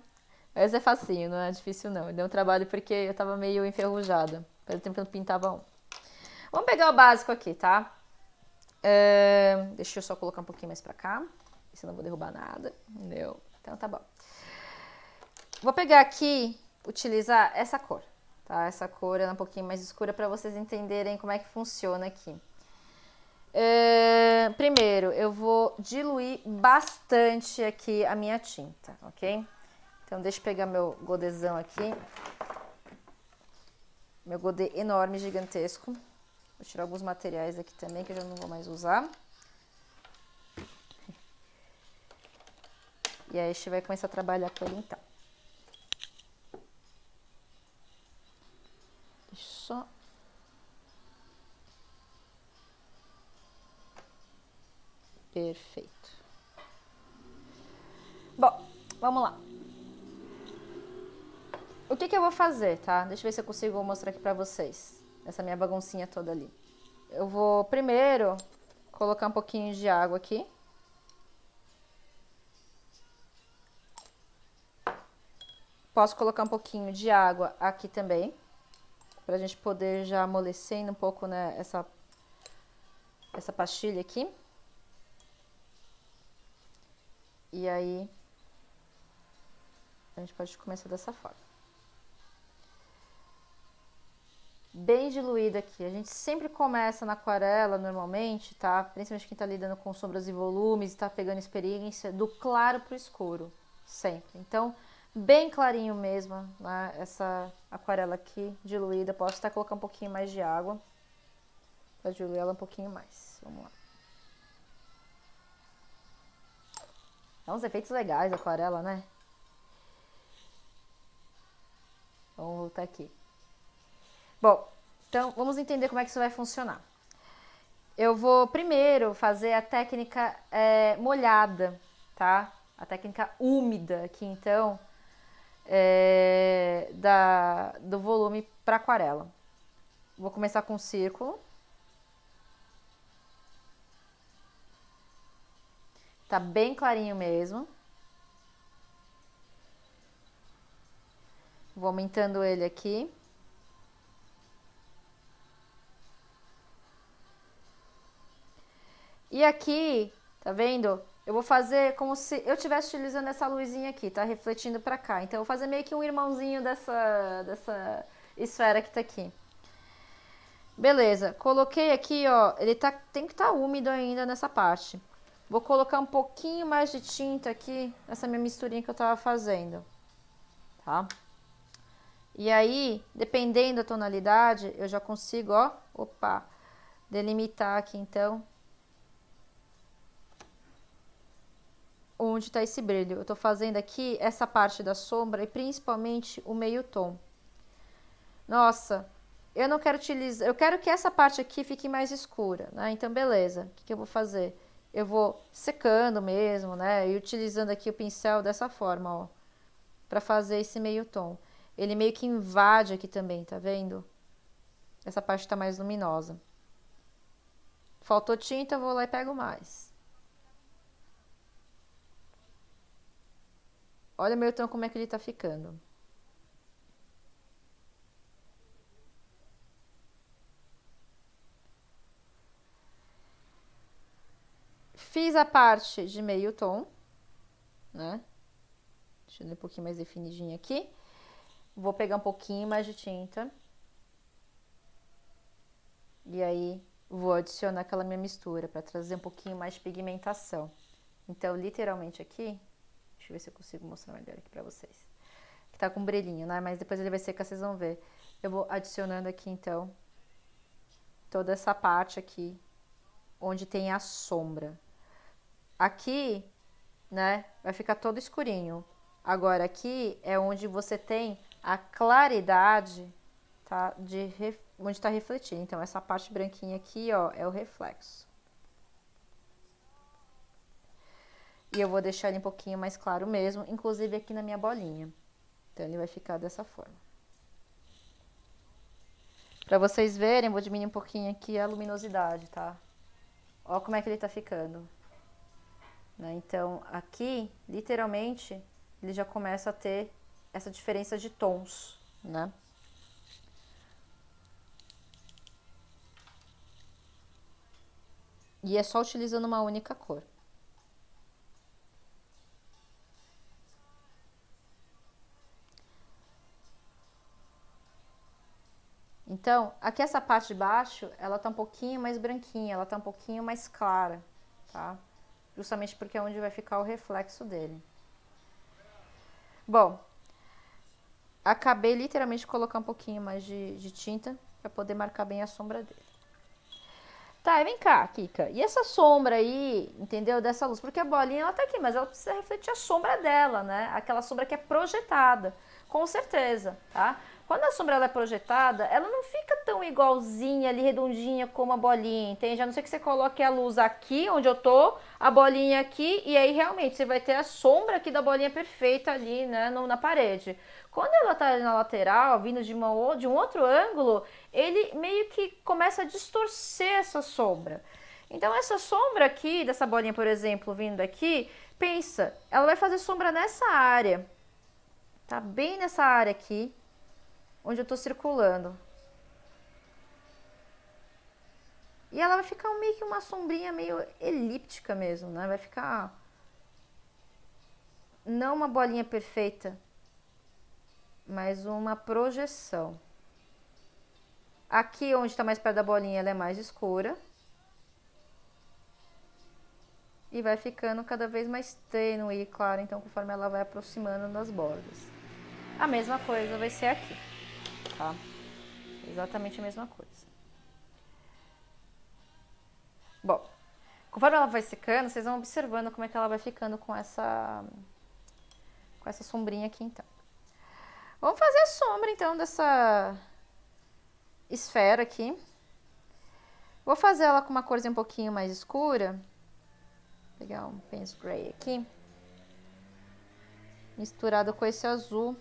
Mas é facinho, não é difícil não. Deu um trabalho porque eu tava meio enferrujada. Pelo tempo que eu pintava um. Vamos pegar o básico aqui, tá? Deixa eu só colocar um pouquinho mais pra cá, senão não vou derrubar nada. Entendeu? Então tá bom. Vou pegar aqui, utilizar essa cor, tá? Essa cor é um pouquinho mais escura para vocês entenderem como é que funciona aqui. Primeiro, eu vou diluir bastante aqui a minha tinta, ok? Então, deixa eu pegar meu godezão aqui. Meu godê enorme, gigantesco. Vou tirar alguns materiais aqui também, que eu já não vou mais usar. E aí, a gente vai começar a trabalhar com ele, então. Deixa eu só... Perfeito. Bom, vamos lá. O que eu vou fazer, tá? Deixa eu ver se eu consigo mostrar aqui pra vocês. Essa minha baguncinha toda ali. Eu vou primeiro colocar um pouquinho de água aqui. Posso colocar um pouquinho de água aqui também. Pra gente poder já amolecendo um pouco, né, essa pastilha aqui. E aí, a gente pode começar dessa forma. Bem diluída aqui. A gente sempre começa na aquarela, normalmente, tá? Principalmente quem tá lidando com sombras e volumes, tá pegando experiência, do claro pro escuro. Sempre. Então, bem clarinho mesmo, né? Essa aquarela aqui, diluída. Posso até colocar um pouquinho mais de água pra diluir ela um pouquinho mais. Vamos lá. Dá uns efeitos legais a aquarela, né? Vamos voltar aqui. Bom, então vamos entender como é que isso vai funcionar. Eu vou primeiro fazer a técnica molhada, tá? A técnica úmida aqui, então, do volume para aquarela. Vou começar com um círculo. Tá bem clarinho mesmo. Vou aumentando ele aqui. E aqui, tá vendo? Eu vou fazer como se eu estivesse utilizando essa luzinha aqui, tá? Refletindo pra cá. Então, eu vou fazer meio que um irmãozinho dessa esfera que tá aqui. Beleza, coloquei aqui, ó, ele tem que estar úmido ainda nessa parte. Vou colocar um pouquinho mais de tinta aqui, nessa minha misturinha que eu tava fazendo, tá? E aí, dependendo da tonalidade, eu já consigo, ó, delimitar aqui, então, onde tá esse brilho. Eu tô fazendo aqui essa parte da sombra e principalmente o meio tom. Nossa, eu não quero utilizar, eu quero que essa parte aqui fique mais escura, né? Então, beleza. O que eu vou fazer? Eu vou secando mesmo, né? E utilizando aqui o pincel dessa forma, ó, pra fazer esse meio tom. Ele meio que invade aqui também, tá vendo? Essa parte tá mais luminosa. Faltou tinta, eu vou lá e pego mais. Olha o meu tom como é que ele tá ficando. Fiz a parte de meio tom, né? Deixa eu dar um pouquinho mais definidinho aqui. Vou pegar um pouquinho mais de tinta. E aí, vou adicionar aquela minha mistura para trazer um pouquinho mais de pigmentação. Então, literalmente aqui, deixa eu ver se eu consigo mostrar melhor aqui para vocês. Que tá com um brilhinho, né? Mas depois ele vai secar, vocês vão ver. Eu vou adicionando aqui, então, toda essa parte aqui, onde tem a sombra. Aqui, né, vai ficar todo escurinho. Agora, aqui é onde você tem a claridade, tá? Onde está refletindo. Então, essa parte branquinha aqui, ó, é o reflexo. E eu vou deixar ele um pouquinho mais claro mesmo, inclusive aqui na minha bolinha. Então, ele vai ficar dessa forma. Pra vocês verem, vou diminuir um pouquinho aqui a luminosidade, tá? Ó como é que ele tá ficando. Né? Então, aqui, literalmente, ele já começa a ter essa diferença de tons, né? E é só utilizando uma única cor. Então, aqui essa parte de baixo, ela tá um pouquinho mais branquinha, ela tá um pouquinho mais clara, tá? Justamente porque é onde vai ficar o reflexo dele. Bom, acabei literalmente de colocar um pouquinho mais de tinta para poder marcar bem a sombra dele. Tá, vem cá, Kika. E essa sombra aí, entendeu? Dessa luz? Porque a bolinha, ela tá aqui, mas ela precisa refletir a sombra dela, né? Aquela sombra que é projetada. Com certeza, tá? Quando a sombra ela é projetada, ela não fica tão igualzinha ali, redondinha como a bolinha, entende? A não ser que você coloque a luz aqui, onde eu tô, a bolinha aqui, e aí realmente você vai ter a sombra aqui da bolinha perfeita ali, né, na parede. Quando ela tá na lateral, vindo de um outro ângulo, ele meio que começa a distorcer essa sombra. Então essa sombra aqui, dessa bolinha, por exemplo, vindo daqui, pensa, ela vai fazer sombra nessa área, tá? Bem nessa área aqui, onde eu tô circulando. E ela vai ficar meio que uma sombrinha meio elíptica mesmo, né? Vai ficar não uma bolinha perfeita, mas uma projeção. Aqui onde está mais perto da bolinha, ela é mais escura. E vai ficando cada vez mais tênue e clara, então conforme ela vai aproximando das bordas. A mesma coisa vai ser aqui, tá? Exatamente a mesma coisa. Bom, conforme ela vai secando, vocês vão observando como é que ela vai ficando com essa sombrinha aqui, então. Vamos fazer a sombra, então, dessa esfera aqui. Vou fazer ela com uma corzinha um pouquinho mais escura. Vou pegar um Pence Gray aqui. Misturado com esse azul,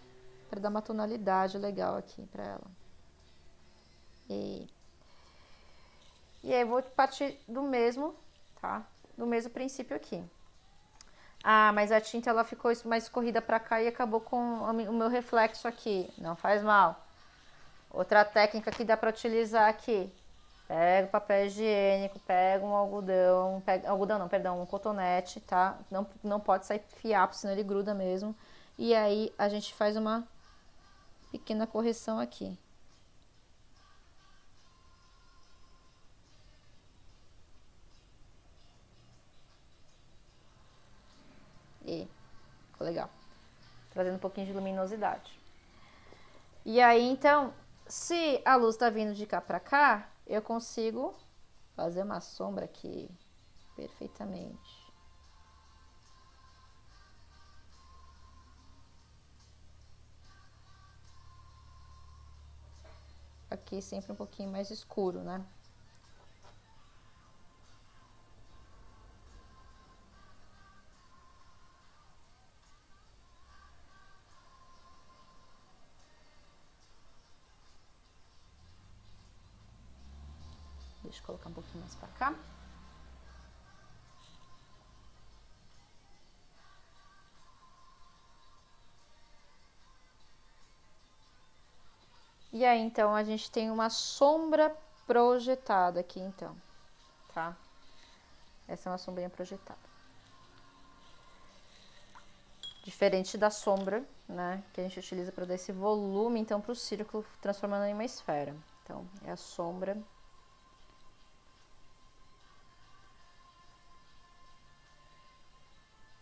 para dar uma tonalidade legal aqui para ela. E aí eu vou partir do mesmo, tá? Do mesmo princípio aqui. Ah, mas a tinta ela ficou mais escorrida para cá e acabou com o meu reflexo aqui. Não faz mal. Outra técnica que dá para utilizar aqui. Pega o papel higiênico, pega um algodão, um cotonete, tá? Não pode sair fiapo, senão ele gruda mesmo. E aí a gente faz uma pequena correção aqui. E ficou legal. Trazendo um pouquinho de luminosidade. E aí, então, se a luz tá vindo de cá pra cá, eu consigo fazer uma sombra aqui perfeitamente. Aqui sempre um pouquinho mais escuro, né? Deixa eu colocar um pouquinho mais pra cá. E aí, então, a gente tem uma sombra projetada aqui, então, tá? Essa é uma sombrinha projetada. Diferente da sombra, né, que a gente utiliza para dar esse volume, então, para o círculo, transformando em uma esfera. Então, é a sombra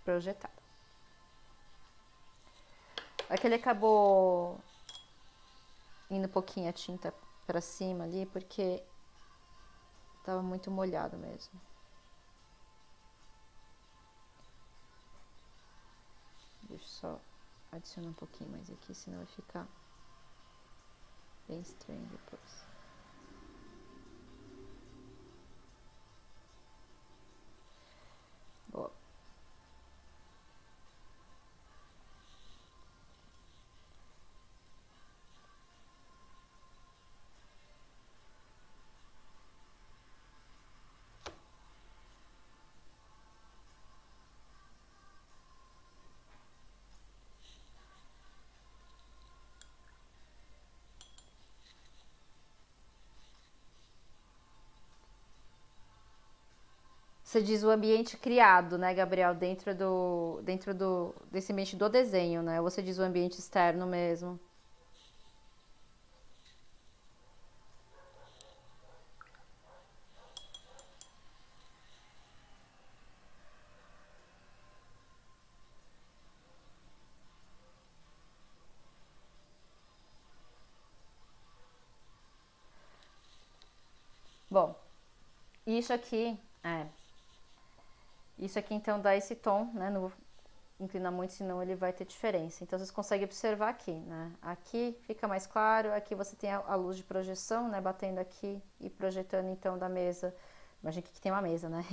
projetada. Aqui ele acabou indo um pouquinho a tinta para cima ali, porque tava muito molhado mesmo. Deixa eu só adicionar um pouquinho mais aqui, senão vai ficar bem estranho depois. Boa. Você diz o ambiente criado, né, Gabriel, desse ambiente do desenho, né? Ou você diz o ambiente externo mesmo? Isso aqui, isso aqui então dá esse tom, né? Não vou inclinar muito, senão ele vai ter diferença. Então vocês conseguem observar aqui, né? Aqui fica mais claro, aqui você tem a luz de projeção, né? Batendo aqui e projetando então da mesa. Imagina que aqui tem uma mesa, né?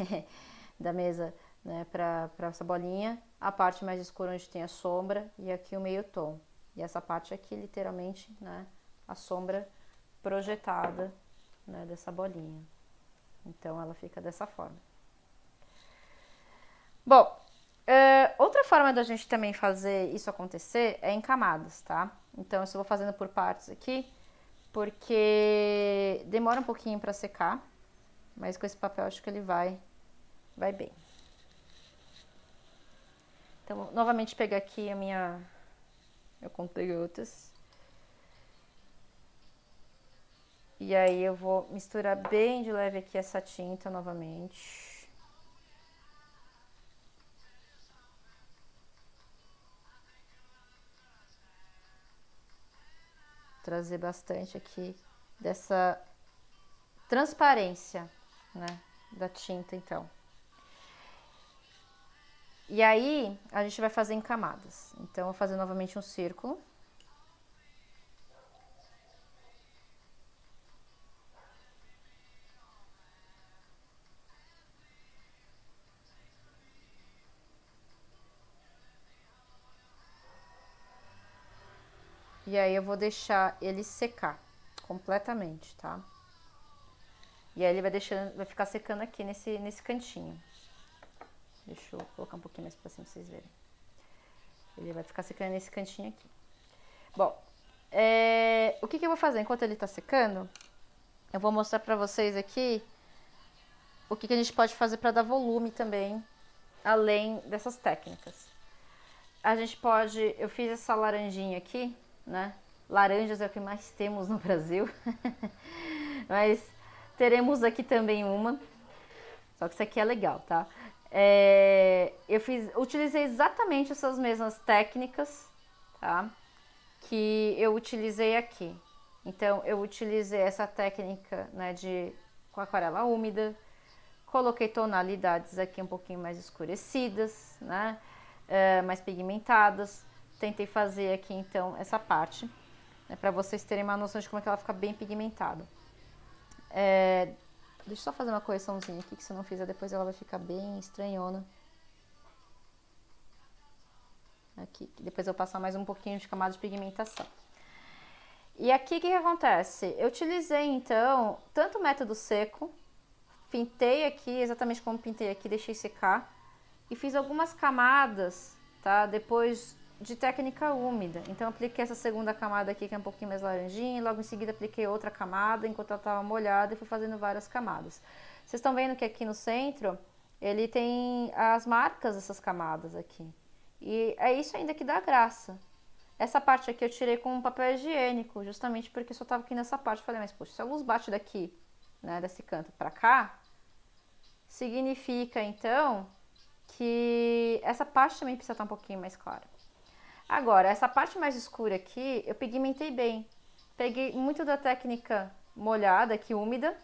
Da mesa, né? Para essa bolinha. A parte mais escura onde tem a sombra e aqui o meio tom. E essa parte aqui, literalmente, né? A sombra projetada, né? Dessa bolinha. Então ela fica dessa forma. Bom, outra forma da gente também fazer isso acontecer é em camadas, tá? Então eu só vou fazendo por partes aqui, porque demora um pouquinho para secar, mas com esse papel acho que ele vai bem. Então, novamente pegar aqui a minha conta-gotas. E aí eu vou misturar bem de leve aqui essa tinta novamente. Trazer bastante aqui dessa transparência, né, da tinta, então. E aí, a gente vai fazer em camadas. Então, eu vou fazer novamente um círculo. E aí, eu vou deixar ele secar completamente, tá? E aí, ele vai ficar secando aqui nesse cantinho. Deixa eu colocar um pouquinho mais pra cima pra vocês verem. Ele vai ficar secando nesse cantinho aqui. Bom, o que eu vou fazer enquanto ele tá secando? Eu vou mostrar pra vocês aqui o que a gente pode fazer pra dar volume também, além dessas técnicas. A gente pode... Eu fiz essa laranjinha aqui, né? Laranjas é o que mais temos no Brasil. Mas teremos aqui também uma. Só que isso aqui é legal, tá? Utilizei exatamente essas mesmas técnicas, tá? Que eu utilizei aqui. Então, eu utilizei essa técnica, né, com aquarela úmida. Coloquei tonalidades aqui um pouquinho mais escurecidas, né? Mais pigmentadas. Tentei fazer aqui, então, essa parte, né, para vocês terem uma noção de como é que ela fica bem pigmentada. Deixa eu só fazer uma correçãozinha aqui, que se eu não fizer depois ela vai ficar bem estranhona. Aqui, depois eu vou passar mais um pouquinho de camada de pigmentação. E aqui o que acontece? Eu utilizei então tanto o método seco, pintei aqui exatamente como pintei aqui, deixei secar e fiz algumas camadas, tá? Depois de técnica úmida. Então eu apliquei essa segunda camada aqui que é um pouquinho mais laranjinha, e logo em seguida apliquei outra camada enquanto ela estava molhada e fui fazendo várias camadas. Vocês estão vendo que aqui no centro ele tem as marcas dessas camadas aqui. E é isso ainda que dá graça. Essa parte aqui eu tirei com um papel higiênico, justamente porque só tava aqui nessa parte. Falei, mas poxa, se a luz bate daqui, né, desse canto pra cá, significa então que essa parte também precisa estar um pouquinho mais clara. Agora, essa parte mais escura aqui, eu pigmentei bem. Peguei muito da técnica molhada, aqui úmida,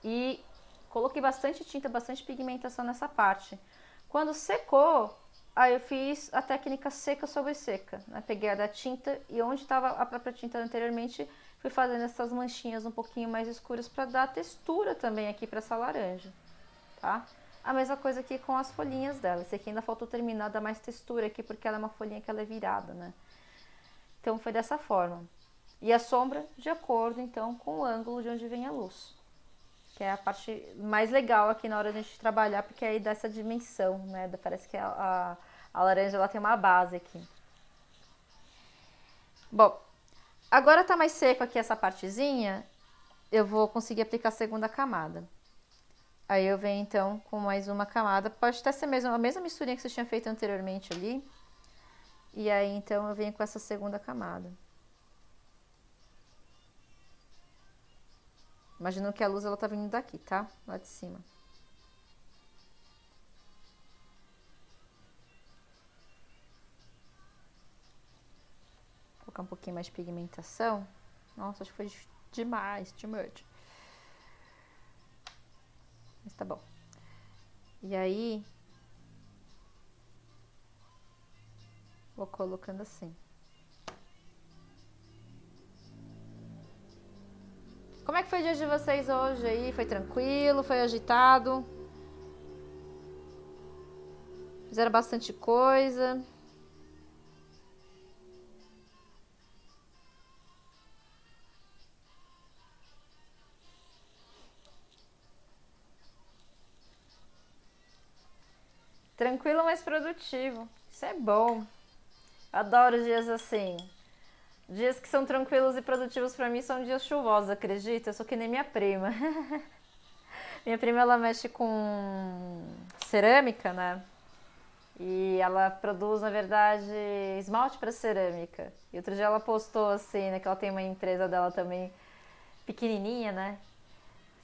e coloquei bastante tinta, bastante pigmentação nessa parte. Quando secou, aí eu fiz a técnica seca sobre seca, né? Peguei a da tinta e onde estava a própria tinta anteriormente, fui fazendo essas manchinhas um pouquinho mais escuras para dar textura também aqui para essa laranja, tá? A mesma coisa aqui com as folhinhas dela. Esse aqui ainda faltou terminar, dar mais textura aqui, porque ela é uma folhinha que ela é virada, né? Então foi dessa forma. E a sombra de acordo, então, com o ângulo de onde vem a luz. Que é a parte mais legal aqui na hora de a gente trabalhar, porque aí dá essa dimensão, né? Parece que a laranja ela tem uma base aqui. Bom, agora tá mais seco aqui essa partezinha, eu vou conseguir aplicar a segunda camada. Aí eu venho então com mais uma camada, pode até ser a mesma misturinha que você tinha feito anteriormente ali. E aí então eu venho com essa segunda camada. Imaginando que a luz ela tá vindo daqui, tá? Lá de cima. Vou colocar um pouquinho mais de pigmentação. Nossa, acho que foi demais, too much. Mas tá bom. E aí, vou colocando assim. Como é que foi o dia de vocês hoje aí? Foi tranquilo? Foi agitado? Fizeram bastante coisa? Tranquilo, mas produtivo. Isso é bom. Adoro dias assim. Dias que são tranquilos e produtivos pra mim são dias chuvosos, acredita? Eu sou que nem minha prima. Minha prima, ela mexe com cerâmica, né? E ela produz, na verdade, esmalte para cerâmica. E outro dia ela postou assim, né, que ela tem uma empresa dela também pequenininha, né?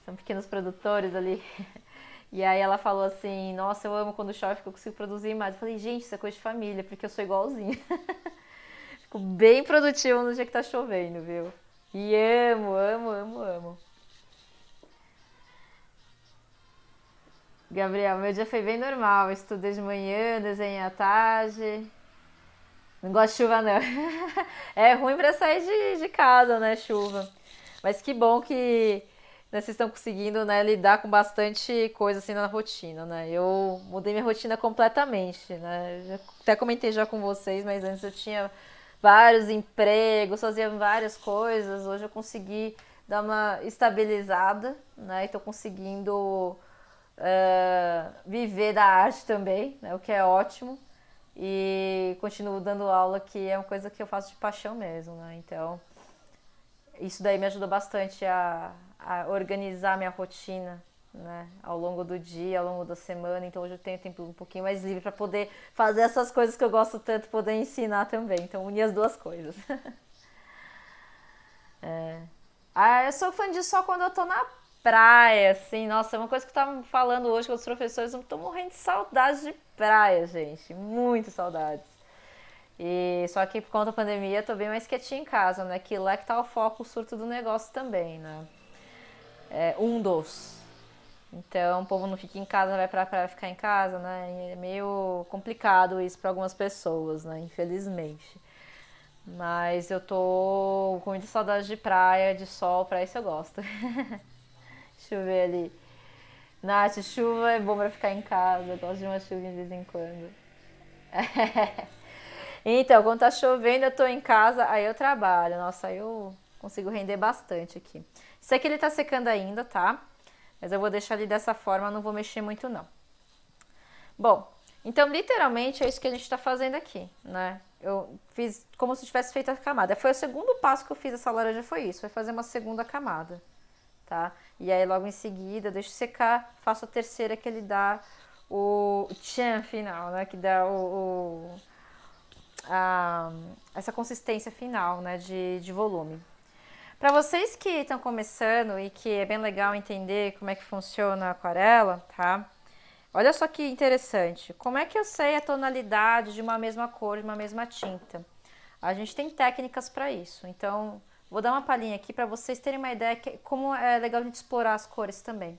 São pequenos produtores ali. E aí ela falou assim, nossa, eu amo quando chove porque eu consigo produzir mais. Eu falei, gente, isso é coisa de família, porque eu sou igualzinha. Fico bem produtivo no dia que tá chovendo, viu? E amo, amo, amo, amo. Gabriel, meu dia foi bem normal. Estudei de manhã, desenhei à tarde. Não gosto de chuva, não. É ruim pra sair de casa, né, chuva. Mas que bom que né, vocês estão conseguindo, né, lidar com bastante coisa assim na rotina, né? Eu mudei minha rotina completamente, né? Já, até comentei já com vocês, mas antes eu tinha vários empregos, fazia várias coisas. Hoje eu consegui dar uma estabilizada, né? E tô conseguindo viver da arte também, né? O que é ótimo. E continuo dando aula, que é uma coisa que eu faço de paixão mesmo, né? Então, isso daí me ajudou bastante a organizar minha rotina, né? Ao longo do dia, ao longo da semana. Então, hoje eu tenho tempo um pouquinho mais livre para poder fazer essas coisas que eu gosto tanto, poder ensinar também. Então, unir as duas coisas. Ah, eu sou fã disso só quando eu tô na praia, assim. Nossa, é uma coisa que eu tava falando hoje com os professores. Eu tô morrendo de saudades de praia, gente. Muito saudades. E só que por conta da pandemia eu tô bem mais quietinha em casa, né? Que lá que tá o foco, o surto do negócio também, né? É um dos. Então o povo não fica em casa, vai pra praia ficar em casa, né? E é meio complicado isso pra algumas pessoas, né? Infelizmente. Mas eu tô com muita saudade de praia, de sol, pra isso eu gosto. Deixa eu ver ali. Nath, chuva é bom pra ficar em casa, eu gosto de uma chuva de vez em quando. Então, quando tá chovendo, eu tô em casa, aí eu trabalho. Nossa, aí eu consigo render bastante aqui. Isso aqui ele tá secando ainda, tá? Mas eu vou deixar ele dessa forma, não vou mexer muito não. Bom, então literalmente é isso que a gente tá fazendo aqui, né? Eu fiz como se tivesse feito a camada. Foi o segundo passo que eu fiz essa laranja, foi isso, foi fazer uma segunda camada, tá? E aí logo em seguida, eu deixo secar, faço a terceira que ele dá o tchan final, né? Que dá a, essa consistência final, né, de volume. Para vocês que estão começando e que é bem legal entender como é que funciona a aquarela, tá? Olha só que interessante. Como é que eu sei a tonalidade de uma mesma cor, de uma mesma tinta? A gente tem técnicas para isso. Então, vou dar uma palhinha aqui para vocês terem uma ideia de como é legal a gente explorar as cores também.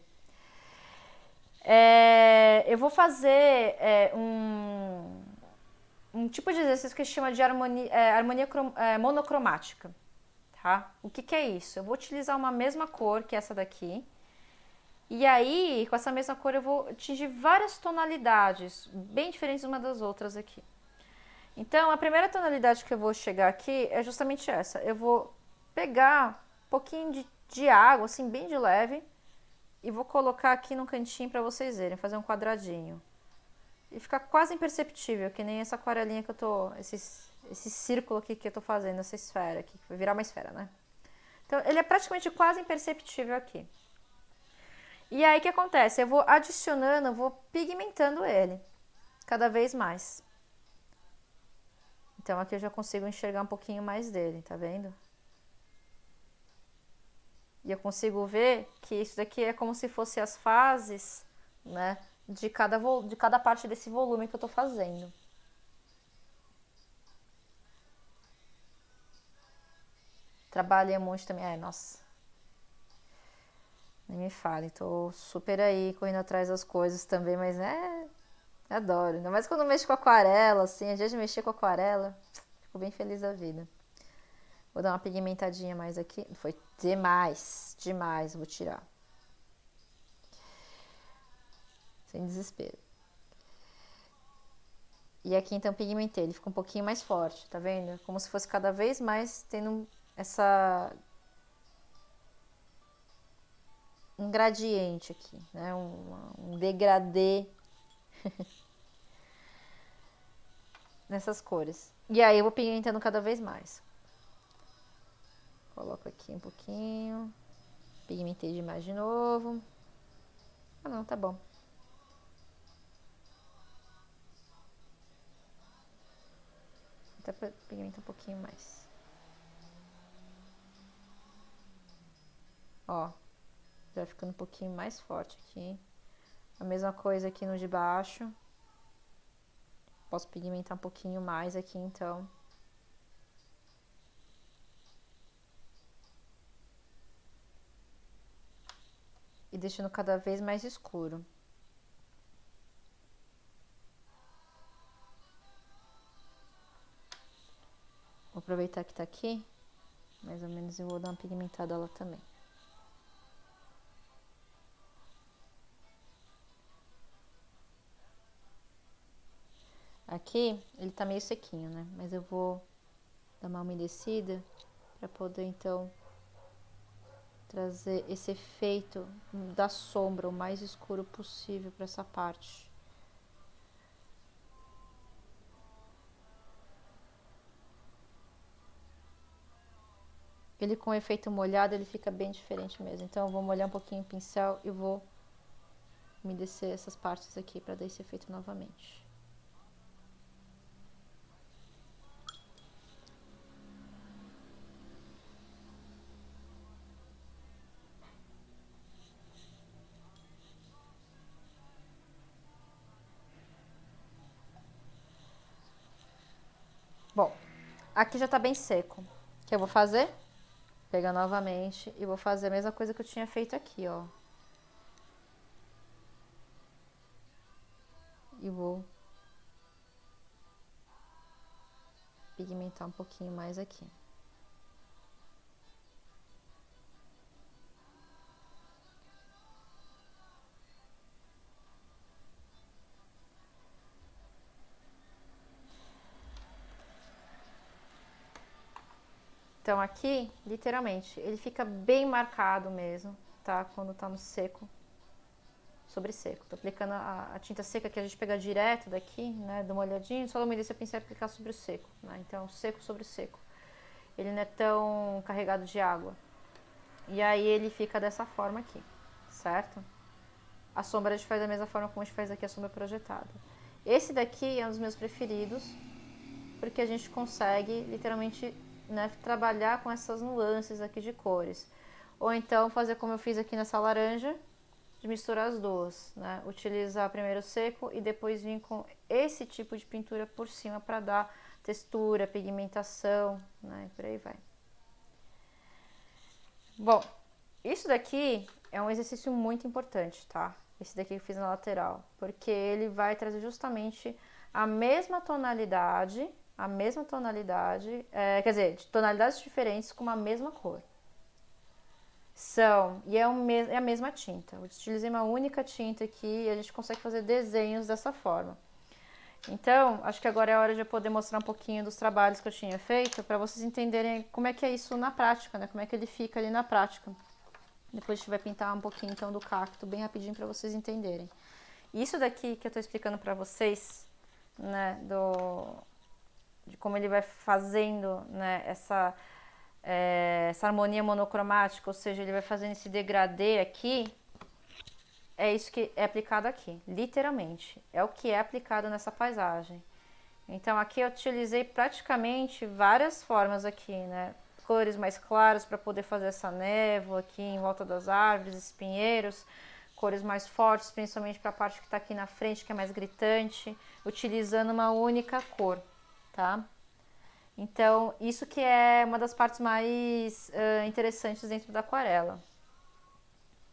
Eu vou fazer um tipo de exercício que se chama de harmonia monocromática. Tá? O que é isso? Eu vou utilizar uma mesma cor que essa daqui. E aí, com essa mesma cor, eu vou atingir várias tonalidades, bem diferentes uma das outras aqui. Então, a primeira tonalidade que eu vou chegar aqui é justamente essa. Eu vou pegar um pouquinho de água, assim, bem de leve, e vou colocar aqui no cantinho para vocês verem, fazer um quadradinho. E ficar quase imperceptível, que nem essa aquarelinha que eu tô. Esse círculo aqui que eu tô fazendo, essa esfera aqui, que vai virar uma esfera, né? Então, ele é praticamente quase imperceptível aqui. E aí, o que acontece? Eu vou adicionando, eu vou pigmentando ele cada vez mais. Então, aqui eu já consigo enxergar um pouquinho mais dele, tá vendo? E eu consigo ver que isso daqui é como se fossem as fases, né? De cada parte desse volume que eu tô fazendo. Trabalhei um monte também. Nossa. Nem me fale, tô super aí correndo atrás das coisas também, mas adoro. Ainda mais quando eu mexo com aquarela, assim, a dia de mexer com aquarela, fico bem feliz da vida. Vou dar uma pigmentadinha mais aqui. Foi demais, vou tirar. Sem desespero. E aqui então pigmentei, ele fica um pouquinho mais forte, tá vendo? Como se fosse cada vez mais tendo um gradiente aqui, né? Um degradê nessas cores. E aí eu vou pigmentando cada vez mais. Coloco aqui um pouquinho. Pigmentei demais de novo. Ah não, tá bom. Até pra pigmentar um pouquinho mais. Ó, já ficando um pouquinho mais forte aqui. A mesma coisa aqui no de baixo. Posso pigmentar um pouquinho mais aqui então. E deixando cada vez mais escuro. Vou aproveitar que tá aqui. Mais ou menos eu vou dar uma pigmentada lá também. Aqui ele tá meio sequinho, né? Mas eu vou dar uma umedecida para poder então trazer esse efeito da sombra o mais escuro possível para essa parte. Ele com efeito molhado ele fica bem diferente mesmo. Então eu vou molhar um pouquinho o pincel e vou umedecer essas partes aqui para dar esse efeito novamente. Bom, aqui já tá bem seco. O que eu vou fazer? Pegar novamente e vou fazer a mesma coisa que eu tinha feito aqui, ó. E vou pigmentar um pouquinho mais aqui. Então aqui, literalmente, ele fica bem marcado mesmo, tá? Quando tá no seco, sobre seco. Tô aplicando a tinta seca que a gente pega direto daqui, né? Dá uma olhadinha, só umedece o pincel e aplicar sobre o seco, né? Então, seco sobre seco. Ele não é tão carregado de água. E aí ele fica dessa forma aqui, certo? A sombra a gente faz da mesma forma como a gente faz aqui a sombra projetada. Esse daqui é um dos meus preferidos, porque a gente consegue literalmente, né, trabalhar com essas nuances aqui de cores. Ou então fazer como eu fiz aqui nessa laranja, de misturar as duas, né? Utilizar primeiro o seco e depois vir com esse tipo de pintura por cima para dar textura, pigmentação, né? E por aí vai. Bom, isso daqui é um exercício muito importante, tá? Esse daqui que eu fiz na lateral, porque ele vai trazer justamente a mesma tonalidade, quer dizer, de tonalidades diferentes com uma mesma cor. E é a mesma tinta. Eu utilizei uma única tinta aqui e a gente consegue fazer desenhos dessa forma. Então, acho que agora é a hora de eu poder mostrar um pouquinho dos trabalhos que eu tinha feito para vocês entenderem como é que é isso na prática, né? Como é que ele fica ali na prática. Depois a gente vai pintar um pouquinho então do cacto bem rapidinho para vocês entenderem. Isso daqui que eu tô explicando para vocês, né, de como ele vai fazendo, né, essa harmonia monocromática, ou seja, ele vai fazendo esse degradê aqui, é isso que é aplicado aqui, literalmente, é o que é aplicado nessa paisagem. Então aqui eu utilizei praticamente várias formas aqui, né, cores mais claras para poder fazer essa névoa aqui em volta das árvores, espinheiros, cores mais fortes, principalmente para a parte que está aqui na frente, que é mais gritante, utilizando uma única cor, tá? Então, isso que é uma das partes mais interessantes dentro da aquarela.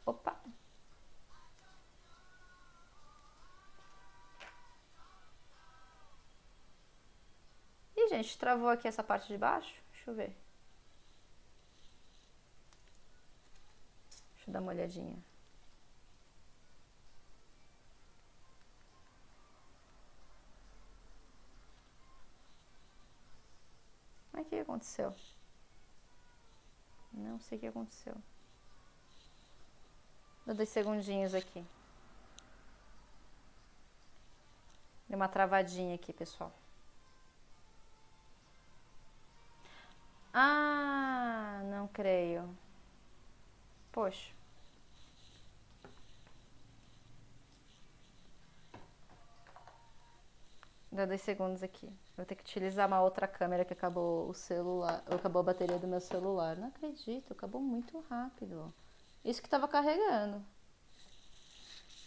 Opa! Ih, gente, travou aqui essa parte de baixo? Deixa eu ver. Deixa eu dar uma olhadinha. Mas o que aconteceu? Não sei o que aconteceu. Dá 2 segundinhos aqui. Deu uma travadinha aqui, pessoal. Ah, não creio. Poxa. Dá 2 segundos aqui. Vou ter que utilizar uma outra câmera que acabou o celular. Acabou a bateria do meu celular. Não acredito, acabou muito rápido. Isso que tava carregando.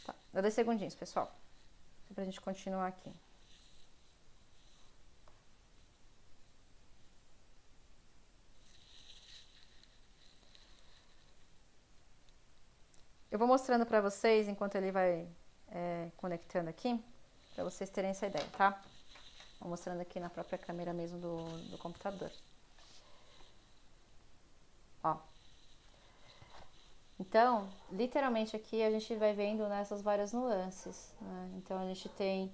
Tá, dá 2 segundinhos, pessoal. Só pra gente continuar aqui. Eu vou mostrando pra vocês enquanto ele vai conectando aqui, pra vocês terem essa ideia, tá? Vou mostrando aqui na própria câmera mesmo do computador. Ó. Então, literalmente aqui a gente vai vendo nessas várias nuances, né? Então a gente tem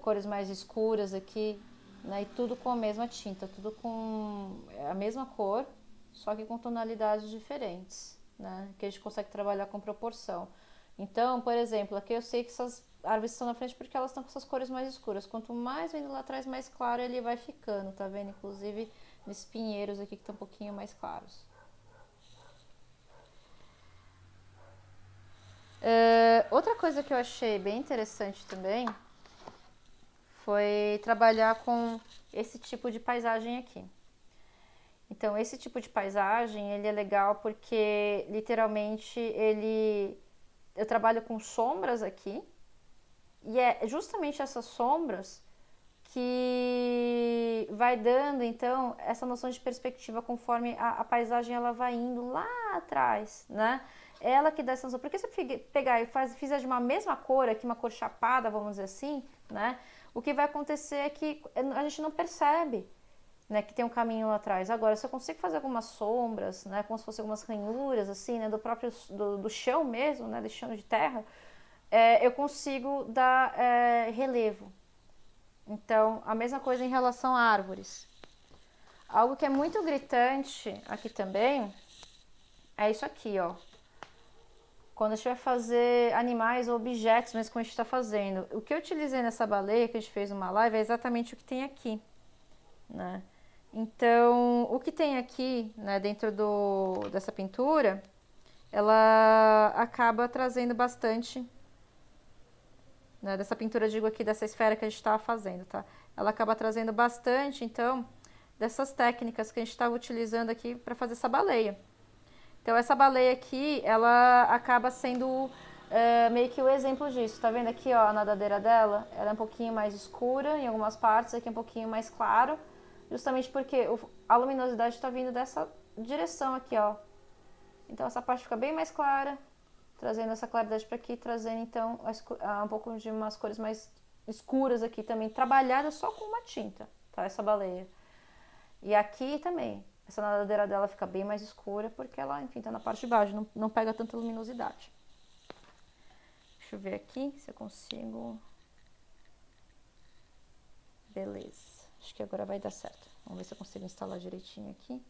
cores mais escuras aqui, né? E tudo com a mesma tinta, tudo com a mesma cor, só que com tonalidades diferentes, né? Que a gente consegue trabalhar com proporção. Então, por exemplo, aqui eu sei que essas árvores estão na frente porque elas estão com essas cores mais escuras. Quanto mais vindo lá atrás, mais claro ele vai ficando, tá vendo? Inclusive nesses pinheiros aqui que estão um pouquinho mais claros. Outra coisa que eu achei bem interessante também foi trabalhar com esse tipo de paisagem aqui. Então, esse tipo de paisagem, ele é legal porque, literalmente, eu trabalho com sombras aqui, e é justamente essas sombras que vai dando, então, essa noção de perspectiva conforme a paisagem ela vai indo lá atrás, né? Ela que dá essa noção. Porque se eu pegar e fizer de uma mesma cor aqui, uma cor chapada, vamos dizer assim, né? O que vai acontecer é que a gente não percebe, né, que tem um caminho lá atrás. Agora, se eu consigo fazer algumas sombras, né, como se fossem algumas ranhuras, assim, né, do próprio do chão mesmo, né, do chão de terra, eu consigo dar relevo. Então, a mesma coisa em relação a árvores. Algo que é muito gritante aqui também é isso aqui, ó. Quando a gente vai fazer animais ou objetos, mas como a gente está fazendo. O que eu utilizei nessa baleia que a gente fez numa live é exatamente o que tem aqui, né? Então, o que tem aqui, né, dentro dessa pintura, ela acaba trazendo bastante, né, dessa pintura, digo aqui, dessa esfera que a gente estava fazendo, tá? Ela acaba trazendo bastante, então, dessas técnicas que a gente estava utilizando aqui para fazer essa baleia. Então, essa baleia aqui, ela acaba sendo meio que o exemplo disso. Tá vendo aqui, ó, a nadadeira dela? Ela é um pouquinho mais escura em algumas partes, aqui é um pouquinho mais claro. Justamente porque a luminosidade está vindo dessa direção aqui, ó. Então, essa parte fica bem mais clara, trazendo essa claridade para aqui, trazendo, então, um pouco de umas cores mais escuras aqui também, trabalhada só com uma tinta, tá? Essa baleia. E aqui também, essa nadadeira dela fica bem mais escura porque ela, enfim, tá na parte de baixo, não pega tanta luminosidade. Deixa eu ver aqui se eu consigo. Beleza. Acho que agora vai dar certo. Vamos ver se eu consigo instalar direitinho aqui.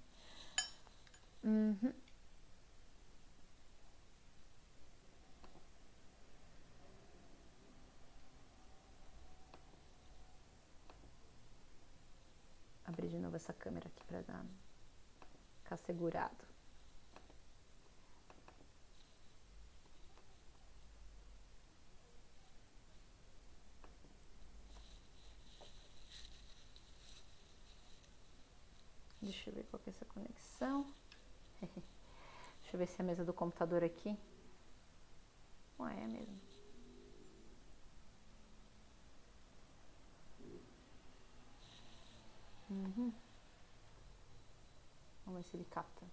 Uhum. Abrir de novo essa câmera aqui pra ficar segurado. Deixa eu ver qual que é essa conexão. Deixa eu ver se é a mesa do computador aqui. Ué, é mesmo. Uhum. Vamos ver se ele capta.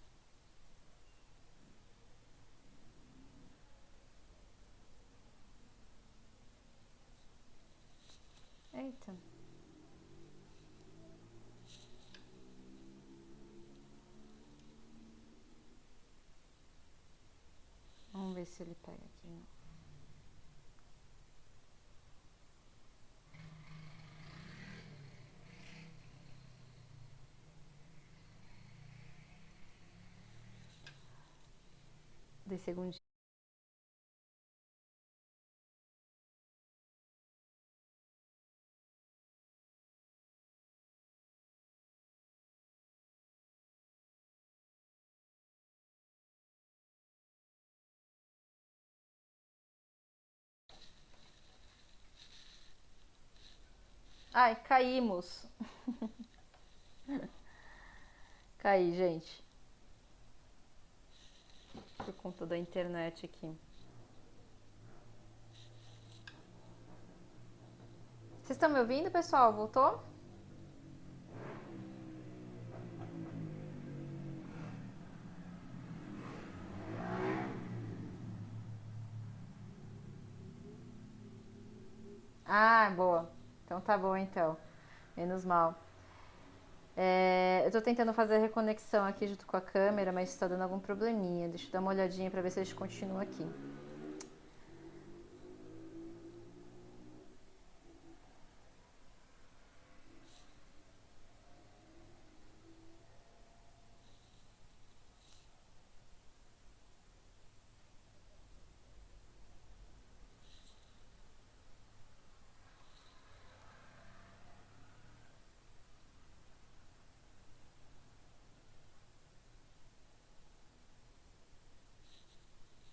se ele pega aqui, né? De segundinho. Ai, caímos. Caí, gente. Por conta da internet aqui. Vocês estão me ouvindo, pessoal? Voltou? Ah, boa. Então tá bom, então. Menos mal. Eu tô tentando fazer a reconexão aqui junto com a câmera, mas tá dando algum probleminha. Deixa eu dar uma olhadinha pra ver se a gente continua aqui.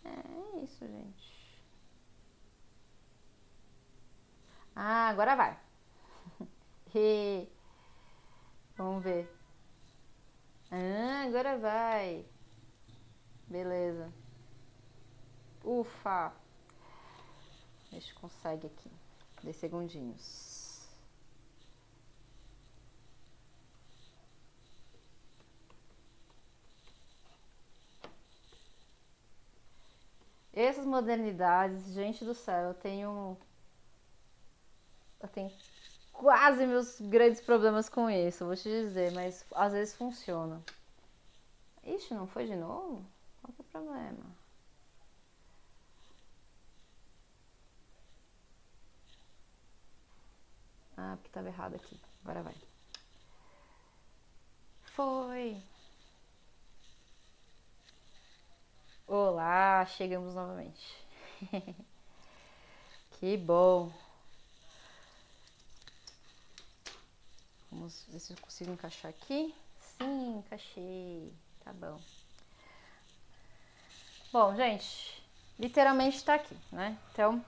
É isso, gente. Ah, agora vai. Vamos ver. Ah, agora vai. Beleza. Ufa. A gente consegue aqui. 10 segundinhos. Essas modernidades, gente do céu, eu tenho quase meus grandes problemas com isso, vou te dizer, mas às vezes funciona. Ixi, não foi de novo? Qual que é o problema? Ah, porque estava errado aqui. Agora vai. Foi. Olá, chegamos novamente. Que bom. Vamos ver se eu consigo encaixar aqui. Sim, encaixei. Tá bom. Bom, gente, literalmente tá aqui, né? Então,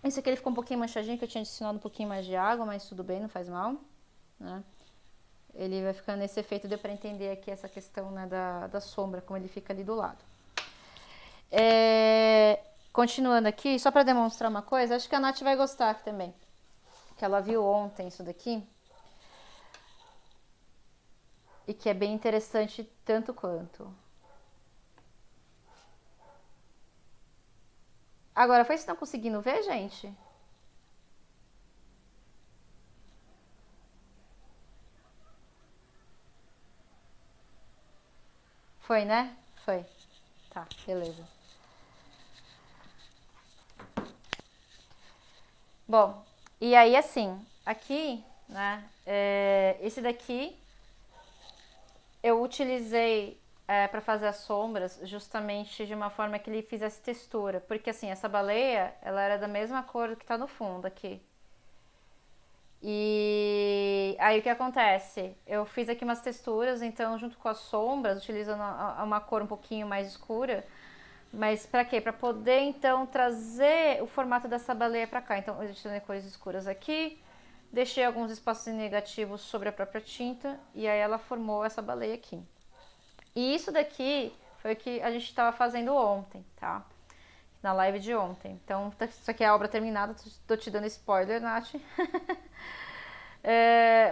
esse aqui ele ficou um pouquinho manchadinho, que eu tinha adicionado um pouquinho mais de água, mas tudo bem, não faz mal, né? Ele vai ficando nesse efeito, deu pra entender aqui essa questão, né, da sombra, como ele fica ali do lado. Continuando aqui, só pra demonstrar uma coisa, acho que a Nath vai gostar aqui também, que ela viu ontem isso daqui, e que é bem interessante tanto quanto. Agora, foi vocês estão conseguindo ver, gente? Foi, né? Foi. Tá, beleza. Bom, e aí assim, aqui, né, esse daqui eu utilizei para fazer as sombras justamente de uma forma que ele fizesse textura, porque assim, essa baleia, ela era da mesma cor que tá no fundo aqui. E aí o que acontece? Eu fiz aqui umas texturas, então junto com as sombras, utilizando uma cor um pouquinho mais escura, mas pra quê? Pra poder então trazer o formato dessa baleia pra cá. Então eu adicionei cores escuras aqui, deixei alguns espaços negativos sobre a própria tinta e aí ela formou essa baleia aqui. E isso daqui foi o que a gente estava fazendo ontem, tá? Na live de ontem. Então, isso aqui é a obra terminada, tô te dando spoiler, Nath.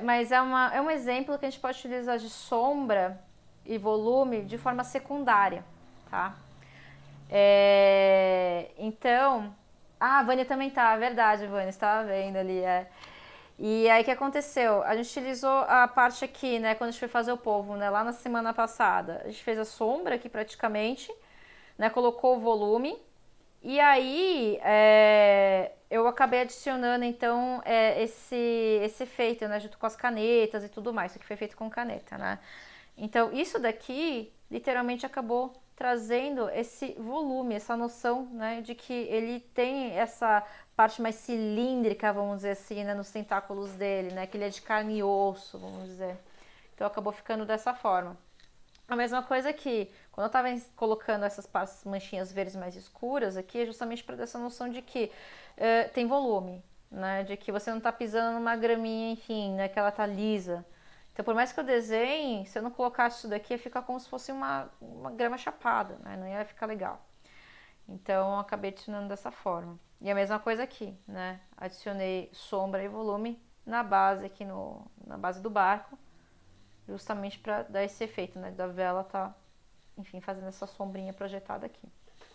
Mas é um exemplo que a gente pode utilizar de sombra e volume de forma secundária, tá? Então, a Vânia também tá, verdade, Vânia, estava vendo ali, E aí o que aconteceu? A gente utilizou a parte aqui, né, quando a gente foi fazer o polvo, né, lá na semana passada. A gente fez a sombra aqui praticamente, né, colocou o volume E aí, eu acabei adicionando, então, esse efeito, né, junto com as canetas e tudo mais. Isso aqui foi feito com caneta, né? Então, isso daqui, literalmente, acabou trazendo esse volume, essa noção, né, de que ele tem essa parte mais cilíndrica, vamos dizer assim, né, nos tentáculos dele, né, que ele é de carne e osso, vamos dizer. Então, acabou ficando dessa forma. A mesma coisa que quando eu tava colocando essas manchinhas verdes mais escuras aqui, é justamente para dar essa noção de que tem volume, né? De que você não tá pisando numa graminha, enfim, né? Que ela tá lisa. Então, por mais que eu desenhe, se eu não colocasse isso daqui, ia ficar como se fosse uma grama chapada, né? Não ia ficar legal. Então, eu acabei adicionando dessa forma. E a mesma coisa aqui, né? Adicionei sombra e volume na base aqui na base do barco, justamente para dar esse efeito, né? Da vela tá, enfim, fazendo essa sombrinha projetada aqui.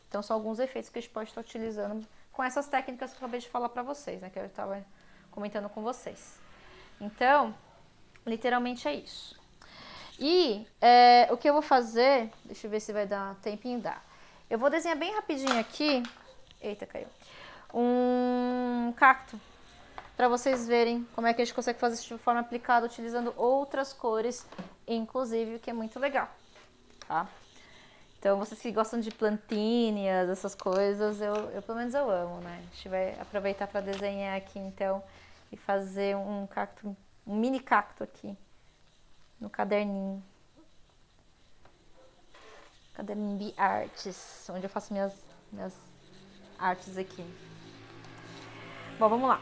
Então são alguns efeitos que a gente pode estar utilizando com essas técnicas que eu acabei de falar para vocês, né? Que eu estava comentando com vocês. Então, literalmente é isso. E o que eu vou fazer, deixa eu ver se vai dar tempinho, dá. Eu vou desenhar bem rapidinho aqui, eita, caiu, um cacto, para vocês verem como é que a gente consegue fazer isso de forma aplicada, utilizando outras cores, inclusive, o que é muito legal, tá? Então, vocês que gostam de plantinhas, essas coisas, eu pelo menos eu amo, né? A gente vai aproveitar para desenhar aqui, então, e fazer um cacto, um mini cacto aqui, no caderninho. Caderninho de artes, onde eu faço minhas artes aqui. Bom, vamos lá.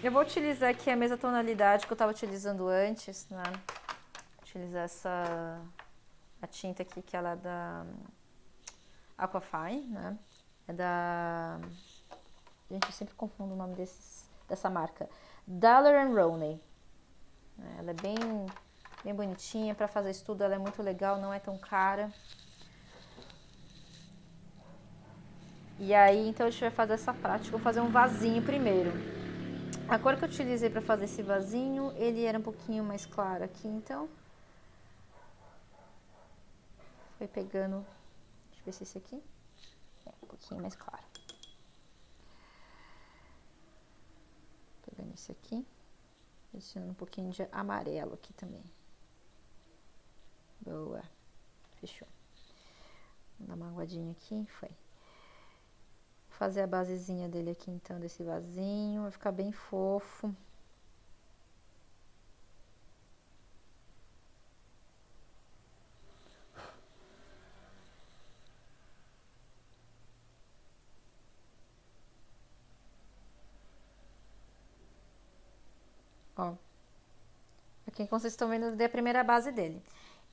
Eu vou utilizar aqui a mesma tonalidade que eu estava utilizando antes, né? Utilizar a tinta aqui, que ela é da Aquafine, né? É da... Gente, eu sempre confundo o nome dessa marca. Daler Rowney. Ela é bem bonitinha. Para fazer isso tudo, ela é muito legal, não é tão cara. E aí, então, a gente vai fazer essa prática. Vou fazer um vasinho primeiro. A cor que eu utilizei para fazer esse vasinho, ele era um pouquinho mais claro aqui, então... Foi pegando... Deixa eu ver se esse aqui... um pouquinho mais claro. Pegando esse aqui. Adicionando um pouquinho de amarelo aqui também. Boa. Fechou. Vou dar uma aguadinha aqui. Foi. Vou fazer a basezinha dele aqui, então, desse vasinho. Vai ficar bem fofo. Ó. Aqui, como vocês estão vendo, eu dei a primeira base dele.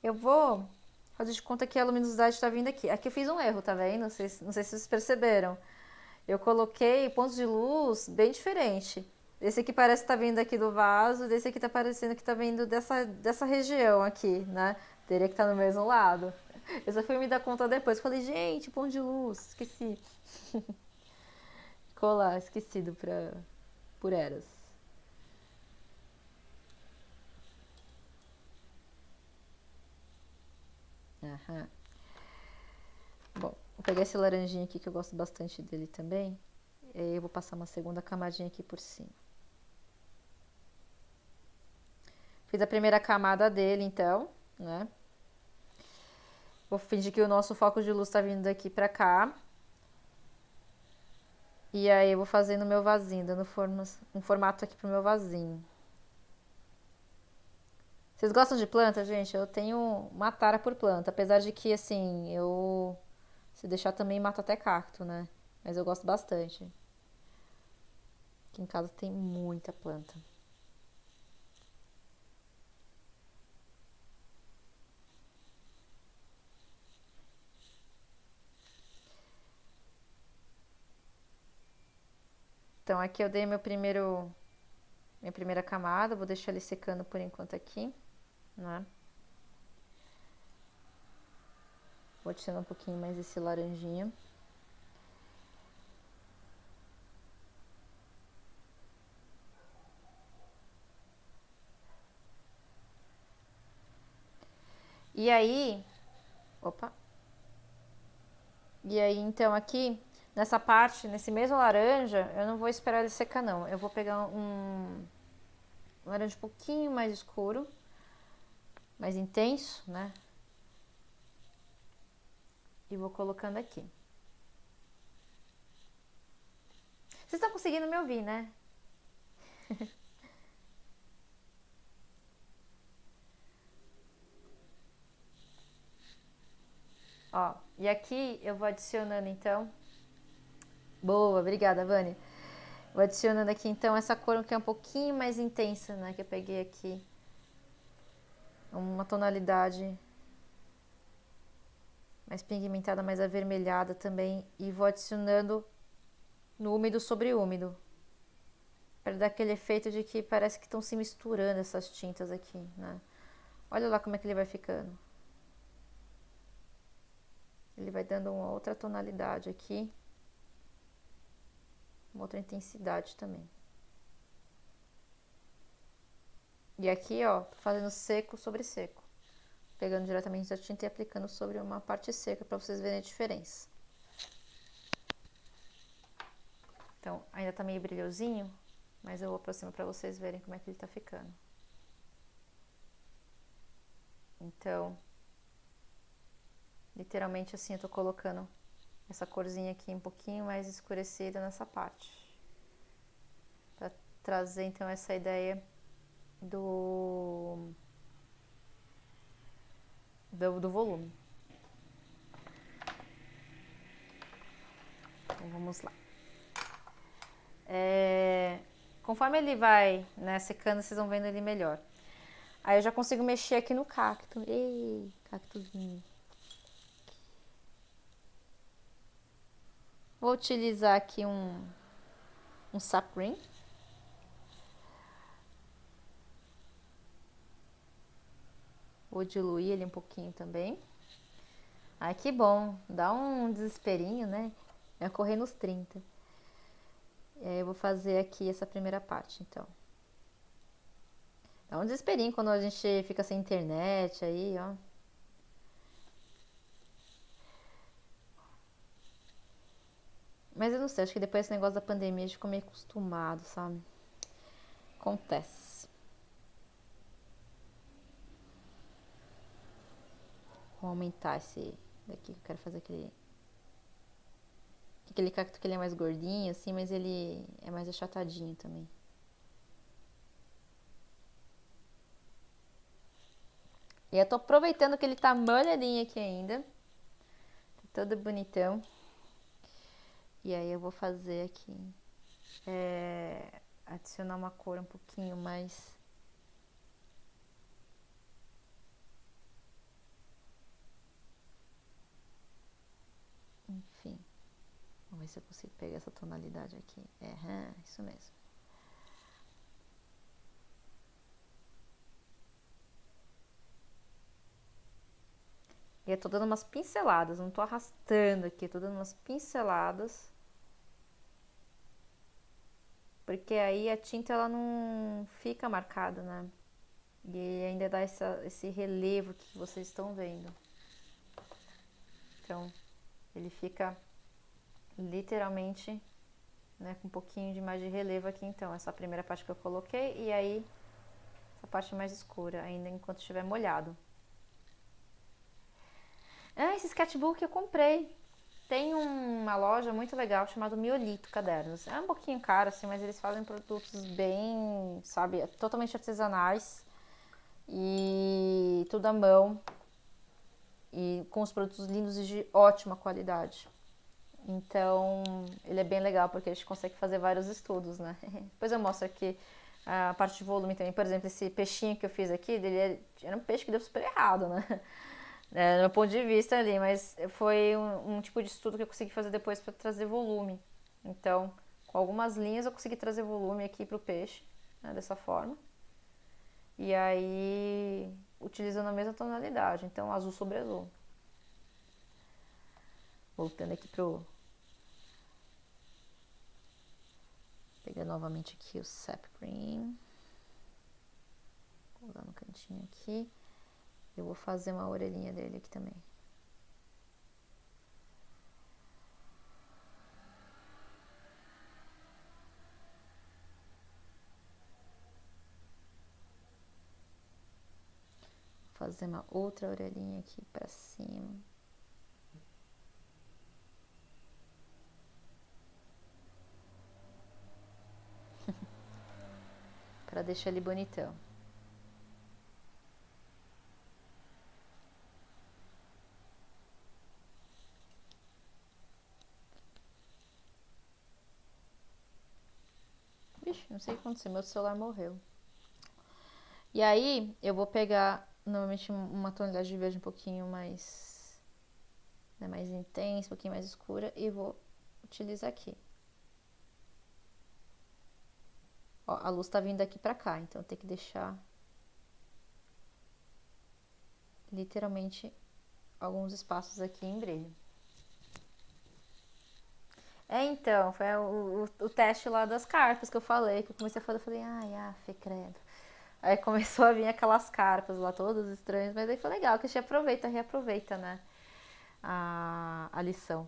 Eu vou fazer de conta que a luminosidade está vindo aqui. Aqui eu fiz um erro, tá vendo? Não sei se vocês perceberam. Eu coloquei pontos de luz bem diferente. Esse aqui parece que tá vindo aqui do vaso, desse aqui tá parecendo que tá vindo dessa região aqui, né? Teria que estar no mesmo lado. Eu só fui me dar conta depois. Falei, gente, ponto de luz, esqueci. Ficou lá, esquecido por eras. Aham. Bom, vou pegar esse laranjinho aqui que eu gosto bastante dele também. E aí eu vou passar uma segunda camadinha aqui por cima. Fiz a primeira camada dele, então, né? Vou fingir que o nosso foco de luz tá vindo daqui pra cá. E aí eu vou fazendo o meu vasinho, dando um formato aqui pro meu vasinho. Vocês gostam de planta, gente? Eu tenho uma tara por planta, apesar de que, assim, se deixar também mato até cacto, né? Mas eu gosto bastante. Aqui em casa tem muita planta. Então aqui eu dei minha primeira camada, vou deixar ele secando por enquanto aqui, né? Vou adicionar um pouquinho mais esse laranjinho. E aí, opa. E aí, então, aqui, nessa parte, nesse mesmo laranja, eu não vou esperar ele secar, não. Eu vou pegar um laranja um pouquinho mais escuro, mais intenso, né? E vou colocando aqui. Vocês estão conseguindo me ouvir, né? Ó, e aqui eu vou adicionando, então... Boa, obrigada, Vânia. Vou adicionando aqui, então, essa cor que é um pouquinho mais intensa, né? Que eu peguei aqui. Uma tonalidade mais pigmentada, mais avermelhada também. E vou adicionando no úmido sobre úmido. Para dar aquele efeito de que parece que estão se misturando essas tintas aqui, né? Olha lá como é que ele vai ficando. Ele vai dando uma outra tonalidade aqui. Uma outra intensidade também. E aqui, ó, tô fazendo seco sobre seco. Pegando diretamente da tinta e aplicando sobre uma parte seca para vocês verem a diferença. Então, ainda tá meio brilhosinho, mas eu vou aproximar para vocês verem como é que ele tá ficando. Então, literalmente assim, eu tô colocando essa corzinha aqui um pouquinho mais escurecida nessa parte. Para trazer, então, essa ideia do volume. Então, vamos lá. Conforme ele vai, né, secando, vocês vão vendo ele melhor. Aí eu já consigo mexer aqui no cacto. Ei, cactozinho. Vou utilizar aqui um sap green. Vou diluir ele um pouquinho também. Ai, que bom. Dá um desesperinho, né? Vai correr nos 30. E aí eu vou fazer aqui essa primeira parte, então. Dá um desesperinho quando a gente fica sem internet aí, ó. Mas eu não sei, acho que depois desse negócio da pandemia a gente ficou meio acostumado, sabe? Acontece. Vou aumentar esse daqui, eu quero fazer aquele cacto que ele é mais gordinho, assim, mas ele é mais achatadinho também. E eu tô aproveitando que ele tá molhadinho aqui ainda. Tá todo bonitão. E aí eu vou fazer aqui. Adicionar uma cor um pouquinho mais... Enfim. Vamos ver se eu consigo pegar essa tonalidade aqui. Isso mesmo. E eu tô dando umas pinceladas, não tô arrastando aqui, tô dando umas pinceladas. Porque aí a tinta ela não fica marcada, né? E ainda dá esse relevo que vocês estão vendo. Então, ele fica literalmente, né, com um pouquinho de mais de relevo aqui. Então, essa primeira parte que eu coloquei e aí essa parte mais escura, ainda enquanto estiver molhado. Esse sketchbook eu comprei. Tem uma loja muito legal chamada Miolito Cadernos. É um pouquinho caro, assim, mas eles fazem produtos bem, sabe, totalmente artesanais e tudo à mão e com os produtos lindos e de ótima qualidade. Então, ele é bem legal porque a gente consegue fazer vários estudos, né? Depois eu mostro aqui a parte de volume também. Por exemplo, esse peixinho que eu fiz aqui, era um peixe que deu super errado, né? No meu ponto de vista ali, mas foi um tipo de estudo que eu consegui fazer depois para trazer volume. Então, com algumas linhas eu consegui trazer volume aqui para o peixe, né, dessa forma. E aí, utilizando a mesma tonalidade, então azul sobre azul. Voltando aqui pro... Pegar novamente aqui o sap green. Vou dar no cantinho aqui. Eu vou fazer uma orelhinha dele aqui também. fazer uma outra orelhinha aqui pra cima. Pra deixar ele bonitão. Vixe, não sei o que aconteceu, meu celular morreu. E aí, eu vou pegar, normalmente, uma tonalidade de verde um pouquinho mais, né, mais intensa, um pouquinho mais escura, e vou utilizar aqui. Ó, a luz tá vindo daqui pra cá, então tem que deixar literalmente alguns espaços aqui em brilho. Então, foi o teste lá das carpas que eu falei, que eu comecei a fazer, eu falei, ai, credo. Aí começou a vir aquelas carpas lá, todas estranhas, mas aí foi legal, que a gente aproveita, reaproveita, né, a lição.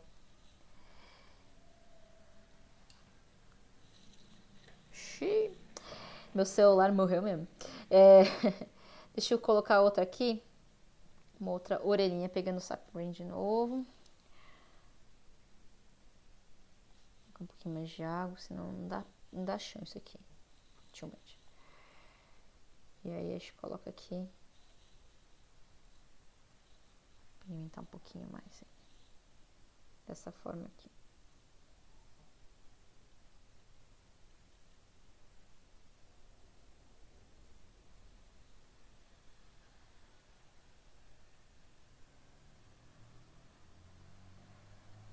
Xiii. Meu celular morreu mesmo. Deixa eu colocar outra aqui, uma outra orelhinha pegando o saprim de novo. Um pouquinho mais de água, senão não dá chão isso aqui. Too much. E aí a gente coloca aqui. Pigmentar um pouquinho mais. Dessa forma aqui.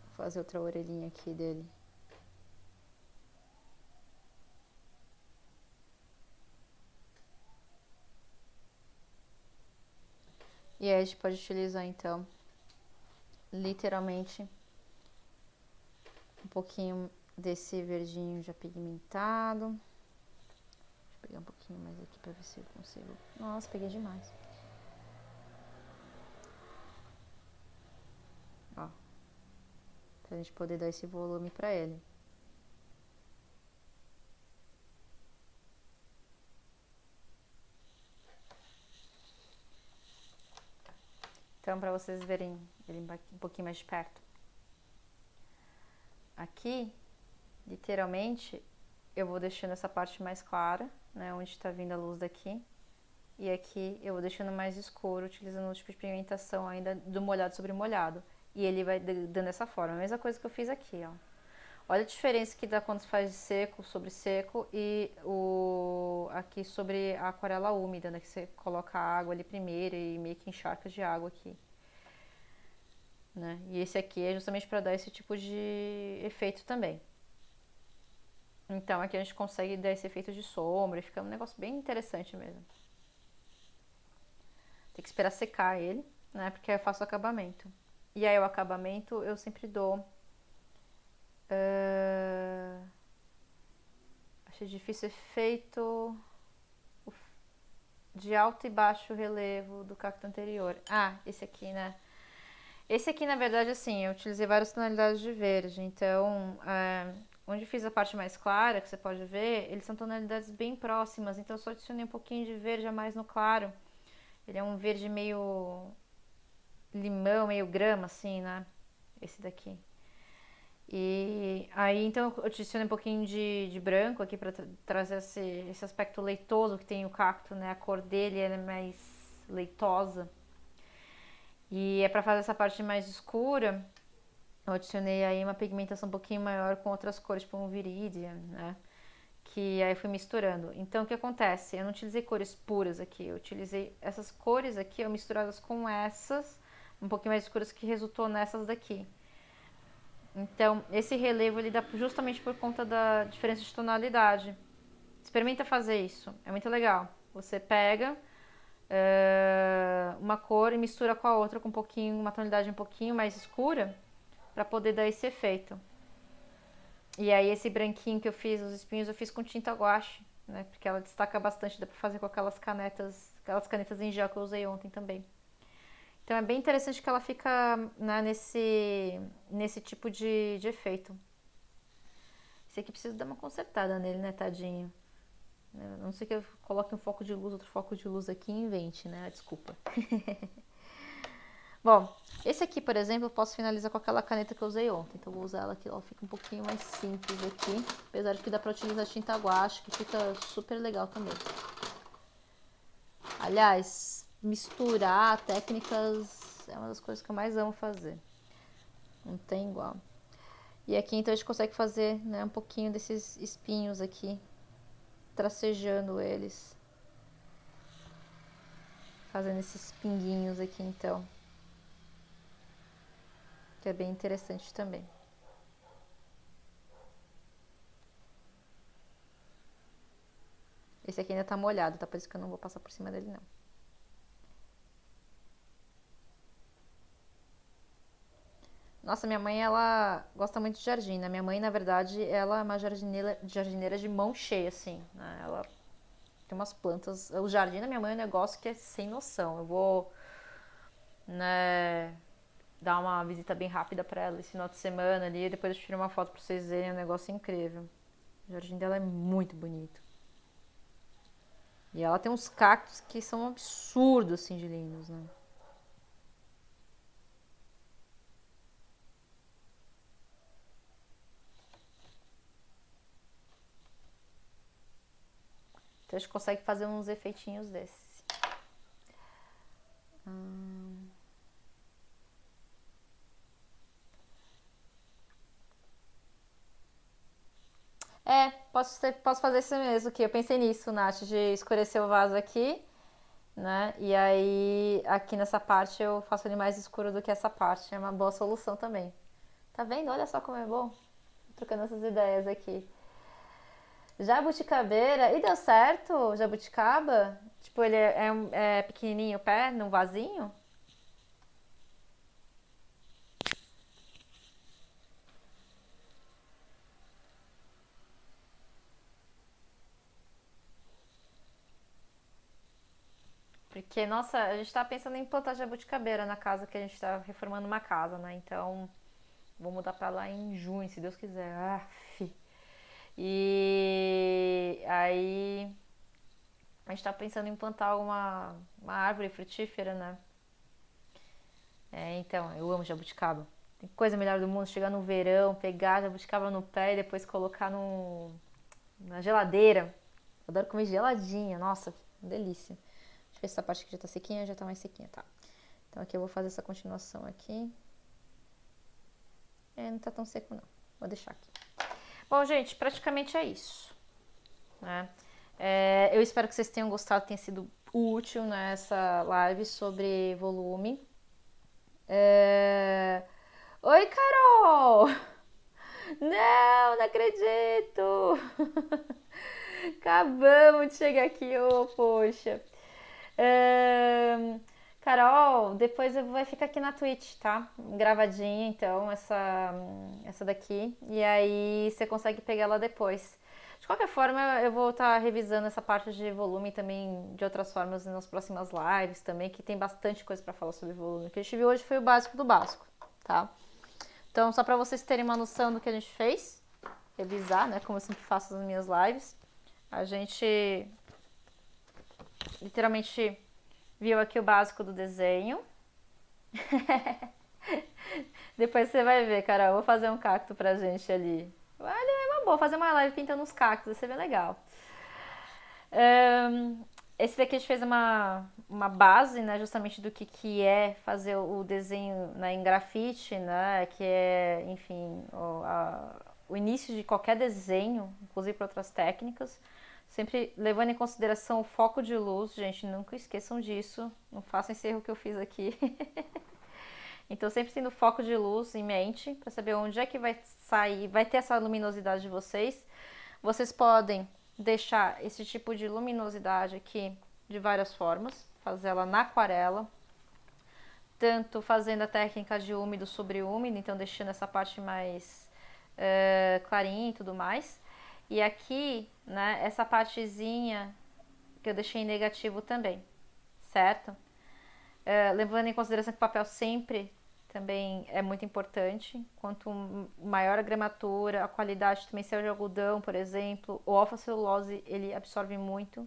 Vou fazer outra orelhinha aqui dele. E aí a gente pode utilizar então, literalmente, um pouquinho desse verdinho já pigmentado. Deixa eu pegar um pouquinho mais aqui pra ver se eu consigo. Nossa, peguei demais. Ó, pra gente poder dar esse volume pra ele. Então, pra vocês verem ele um pouquinho mais de perto. Aqui, literalmente, eu vou deixando essa parte mais clara, né, onde tá vindo a luz daqui. E aqui eu vou deixando mais escuro, utilizando o tipo de pigmentação ainda do molhado sobre molhado. E ele vai dando essa forma. A mesma coisa que eu fiz aqui, ó. Olha a diferença que dá quando se faz de seco sobre seco e aqui sobre a aquarela úmida, né? Que você coloca a água ali primeiro e meio que encharca de água aqui. Né? E esse aqui é justamente para dar esse tipo de efeito também. Então aqui a gente consegue dar esse efeito de sombra e fica um negócio bem interessante mesmo. Tem que esperar secar ele, né? Porque aí eu faço o acabamento. E aí o acabamento eu sempre dou... Achei difícil efeito de alto e baixo relevo do cacto anterior. Esse aqui, né? Esse aqui, na verdade, assim, eu utilizei várias tonalidades de verde. Então, onde fiz a parte mais clara, que você pode ver, eles são tonalidades bem próximas. Então, eu só adicionei um pouquinho de verde a mais no claro. Ele é um verde meio limão, meio grama, assim, né? Esse daqui. E aí, então, eu adicionei um pouquinho de branco aqui pra trazer esse aspecto leitoso que tem o cacto, né? A cor dele é mais leitosa. E é pra fazer essa parte mais escura, eu adicionei aí uma pigmentação um pouquinho maior com outras cores, tipo um virídia, né? Que aí eu fui misturando. Então, o que acontece? Eu não utilizei cores puras aqui, eu utilizei essas cores aqui, eu misturadas com essas, um pouquinho mais escuras, que resultou nessas daqui. Então, esse relevo ele dá justamente por conta da diferença de tonalidade. Experimenta fazer isso, é muito legal. Você pega uma cor e mistura com a outra com um pouquinho, uma tonalidade um pouquinho mais escura, para poder dar esse efeito. E aí esse branquinho que eu fiz, os espinhos, eu fiz com tinta guache, né? Porque ela destaca bastante, dá pra fazer com aquelas canetas em gel que eu usei ontem também. Então é bem interessante que ela fica, né, nesse tipo de efeito. Esse aqui precisa dar uma consertada nele, né, tadinho? A não ser que eu coloque um foco de luz, outro foco de luz aqui e invente, né? Desculpa. Bom, esse aqui, por exemplo, eu posso finalizar com aquela caneta que eu usei ontem. Então, eu vou usar ela aqui, ó, fica um pouquinho mais simples aqui. Apesar de que dá pra utilizar tinta guache, que fica super legal também. Aliás, misturar técnicas é uma das coisas que eu mais amo fazer. Não tem igual. E aqui, então, a gente consegue fazer, né, um pouquinho desses espinhos aqui, tracejando eles. Fazendo esses pinguinhos aqui, então. Que é bem interessante também. Esse aqui ainda tá molhado, tá? Por isso que eu não vou passar por cima dele, não. Nossa, minha mãe, ela gosta muito de jardim, né? Minha mãe, na verdade, ela é uma jardineira de mão cheia, assim, né? Ela tem umas plantas... O jardim da minha mãe é um negócio que é sem noção. Eu vou, né, dar uma visita bem rápida pra ela esse final de semana ali, e depois eu tiro uma foto pra vocês verem, é um negócio incrível. O jardim dela é muito bonito. E ela tem uns cactos que são absurdos, assim, de lindos, né? Então a gente consegue fazer uns efeitinhos desses. É, posso fazer isso mesmo, que eu pensei nisso, Nath, de escurecer o vaso aqui, né? E aí aqui nessa parte eu faço ele mais escuro do que essa parte. É uma boa solução também. Tá vendo? Olha só como é bom. Trocando essas ideias aqui. Jabuticabeira, e deu certo? Jabuticaba? Tipo, ele é pequenininho o pé, num vasinho? Porque, nossa, a gente tá pensando em plantar jabuticabeira na casa que a gente tá reformando uma casa, né? Então, vou mudar pra lá em junho, se Deus quiser. Aff. E aí, a gente tá pensando em plantar uma árvore frutífera, né? É, então, eu amo jabuticaba. Tem coisa melhor do mundo chegar no verão, pegar jabuticaba no pé e depois colocar na geladeira. Adoro comer geladinha, nossa, delícia. Deixa eu ver se essa parte aqui já tá sequinha, já tá mais sequinha, tá. Então aqui eu vou fazer essa continuação aqui. Não tá tão seco não, vou deixar aqui. Bom, gente, praticamente é isso, né? Eu espero que vocês tenham gostado, tenha sido útil nessa live sobre volume. Oi, Carol! Não, não acredito! Acabamos de chegar aqui, oh, poxa. Carol, depois vai ficar aqui na Twitch, tá? Gravadinha, então, essa daqui. E aí você consegue pegar ela depois. De qualquer forma, eu vou estar revisando essa parte de volume também de outras formas nas próximas lives também, que tem bastante coisa para falar sobre volume. O que a gente viu hoje foi o básico do básico, tá? Então, só para vocês terem uma noção do que a gente fez, revisar, né? Como eu sempre faço nas minhas lives. A gente literalmente viu aqui o básico do desenho. Depois você vai ver, Carol. Eu vou fazer um cacto pra gente ali. Olha, é uma boa fazer uma live pintando os cactos, vai ser bem legal. Esse daqui a gente fez uma base, né, justamente do que é fazer o desenho, né, em grafite, né, que é, enfim, o início de qualquer desenho, inclusive para outras técnicas. Sempre levando em consideração o foco de luz, gente, nunca esqueçam disso, não façam esse erro que eu fiz aqui. Então, sempre tendo foco de luz em mente, para saber onde é que vai sair, vai ter essa luminosidade de vocês. Vocês podem deixar esse tipo de luminosidade aqui de várias formas, fazer ela na aquarela, tanto fazendo a técnica de úmido sobre úmido, então deixando essa parte mais clarinha e tudo mais. E aqui, né, essa partezinha que eu deixei em negativo também, certo? Levando em consideração que o papel sempre também é muito importante. Quanto maior a gramatura, a qualidade também, se é de algodão, por exemplo, o alfa-celulose ele absorve muito,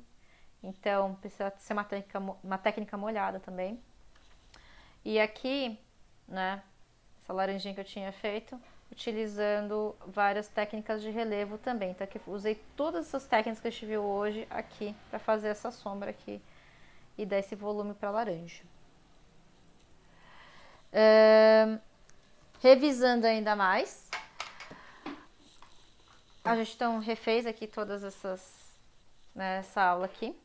então precisa ser uma técnica molhada também. E aqui, né, essa laranjinha que eu tinha feito, utilizando várias técnicas de relevo também. Então aqui eu usei todas essas técnicas que a gente viu hoje aqui para fazer essa sombra aqui e dar esse volume para a laranja. Revisando ainda mais, a gente então refez aqui todas essas, né, essa aula aqui.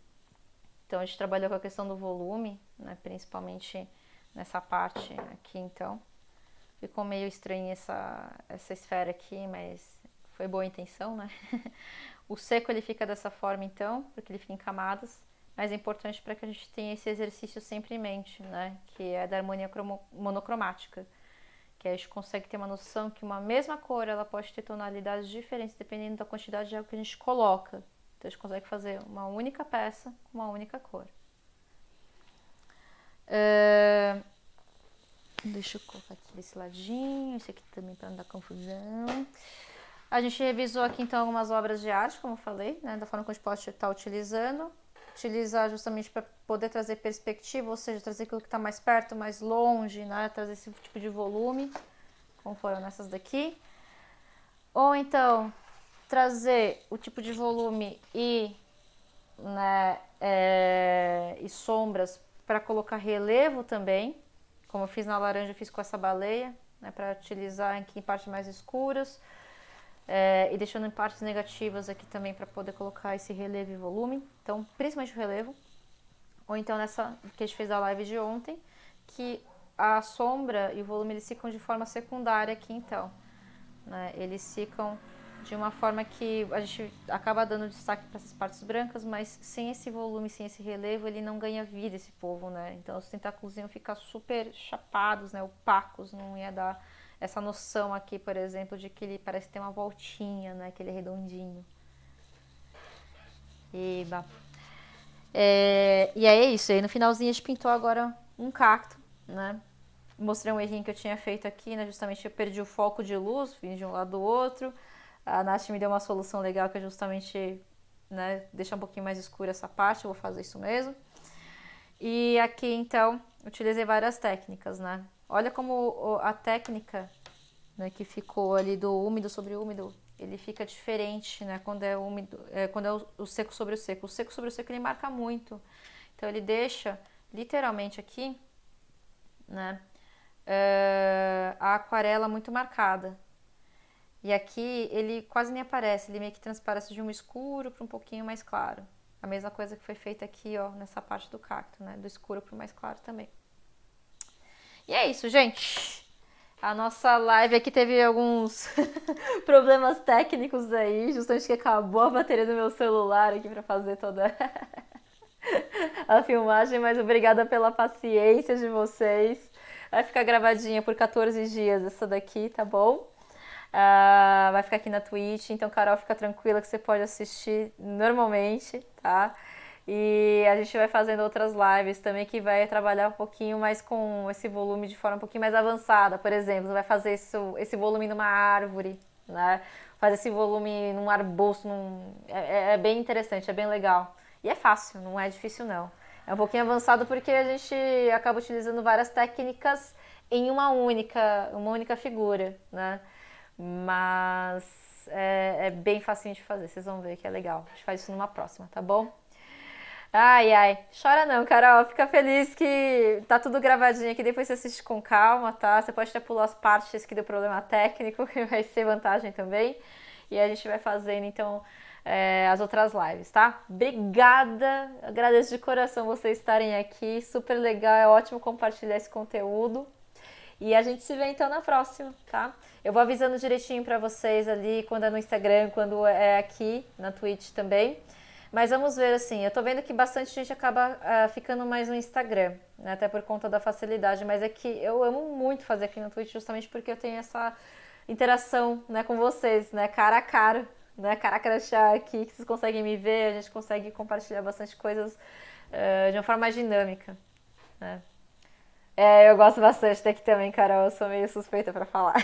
Então a gente trabalhou com a questão do volume, né, principalmente nessa parte aqui. Então ficou meio estranha essa esfera aqui, mas foi boa a intenção, né? O seco ele fica dessa forma então, porque ele fica em camadas, mas é importante para que a gente tenha esse exercício sempre em mente, né? Que é da harmonia monocromática, que a gente consegue ter uma noção que uma mesma cor ela pode ter tonalidades diferentes dependendo da quantidade de água que a gente coloca. Então a gente consegue fazer uma única peça com uma única cor. Deixa eu colocar aqui desse ladinho, esse aqui também para não dar confusão. A gente revisou aqui então algumas obras de arte, como eu falei, né, da forma que a gente pode estar utilizando. Utilizar justamente para poder trazer perspectiva, ou seja, trazer aquilo que está mais perto, mais longe, né, trazer esse tipo de volume, como foram nessas daqui. Ou então, trazer o tipo de volume e, né, e sombras para colocar relevo também, como eu fiz na laranja, eu fiz com essa baleia, né, para utilizar aqui em partes mais escuras, e deixando em partes negativas aqui também para poder colocar esse relevo e volume. Então, principalmente o relevo. Ou então nessa que a gente fez a live de ontem, que a sombra e o volume eles ficam de forma secundária aqui então. Né? Eles ficam de uma forma que a gente acaba dando destaque para essas partes brancas, mas sem esse volume, sem esse relevo, ele não ganha vida, esse polvo, né? Então os tentáculos iam ficar super chapados, né? Opacos, não ia dar essa noção aqui, por exemplo, de que ele parece ter uma voltinha, né? Que ele é redondinho. Eba. E aí é isso, aí no finalzinho a gente pintou agora um cacto, né? Mostrei um errinho que eu tinha feito aqui, né? Justamente eu perdi o foco de luz, vim de um lado do outro. A Nath me deu uma solução legal que é justamente, né, deixar um pouquinho mais escura essa parte, eu vou fazer isso mesmo. E aqui então, utilizei várias técnicas, né? Olha como a técnica, né, que ficou ali do úmido sobre úmido, ele fica diferente, né? Quando é úmido, quando é o seco sobre o seco. O seco sobre o seco ele marca muito. Então ele deixa literalmente aqui, né, a aquarela muito marcada. E aqui ele quase nem aparece, ele meio que transparece de um escuro para um pouquinho mais claro. A mesma coisa que foi feita aqui, ó, nessa parte do cacto, né? Do escuro para o mais claro também. E é isso, gente. A nossa live aqui teve alguns problemas técnicos aí, justamente que acabou a bateria do meu celular aqui para fazer toda a filmagem, mas obrigada pela paciência de vocês. Vai ficar gravadinha por 14 dias essa daqui, tá bom? Vai ficar aqui na Twitch, então Carol, fica tranquila que você pode assistir normalmente, tá? E a gente vai fazendo outras lives também que vai trabalhar um pouquinho mais com esse volume de forma um pouquinho mais avançada. Por exemplo, vai fazer esse volume numa árvore, né? Fazer esse volume num arbusto, é bem interessante, é bem legal. E é fácil, não é difícil não. É um pouquinho avançado porque a gente acaba utilizando várias técnicas em uma única figura, né? Mas é bem facinho de fazer, vocês vão ver que é legal. A gente faz isso numa próxima, tá bom? Ai, ai, chora não, Carol, fica feliz que tá tudo gravadinho aqui, depois você assiste com calma, tá? Você pode até pular as partes que deu problema técnico, que vai ser vantagem também. E a gente vai fazendo, então, as outras lives, tá? Obrigada, agradeço de coração vocês estarem aqui, super legal, é ótimo compartilhar esse conteúdo. E a gente se vê então na próxima, tá? Eu vou avisando direitinho pra vocês ali, quando é no Instagram, quando é aqui na Twitch também. Mas vamos ver assim, eu tô vendo que bastante gente acaba ficando mais no Instagram, né? Até por conta da facilidade, mas é que eu amo muito fazer aqui na Twitch justamente porque eu tenho essa interação, né, com vocês, né? Cara a cara, né? Cara a crachá aqui, que vocês conseguem me ver, a gente consegue compartilhar bastante coisas de uma forma mais dinâmica, né? É, eu gosto bastante daqui também, Carol. Eu sou meio suspeita pra falar.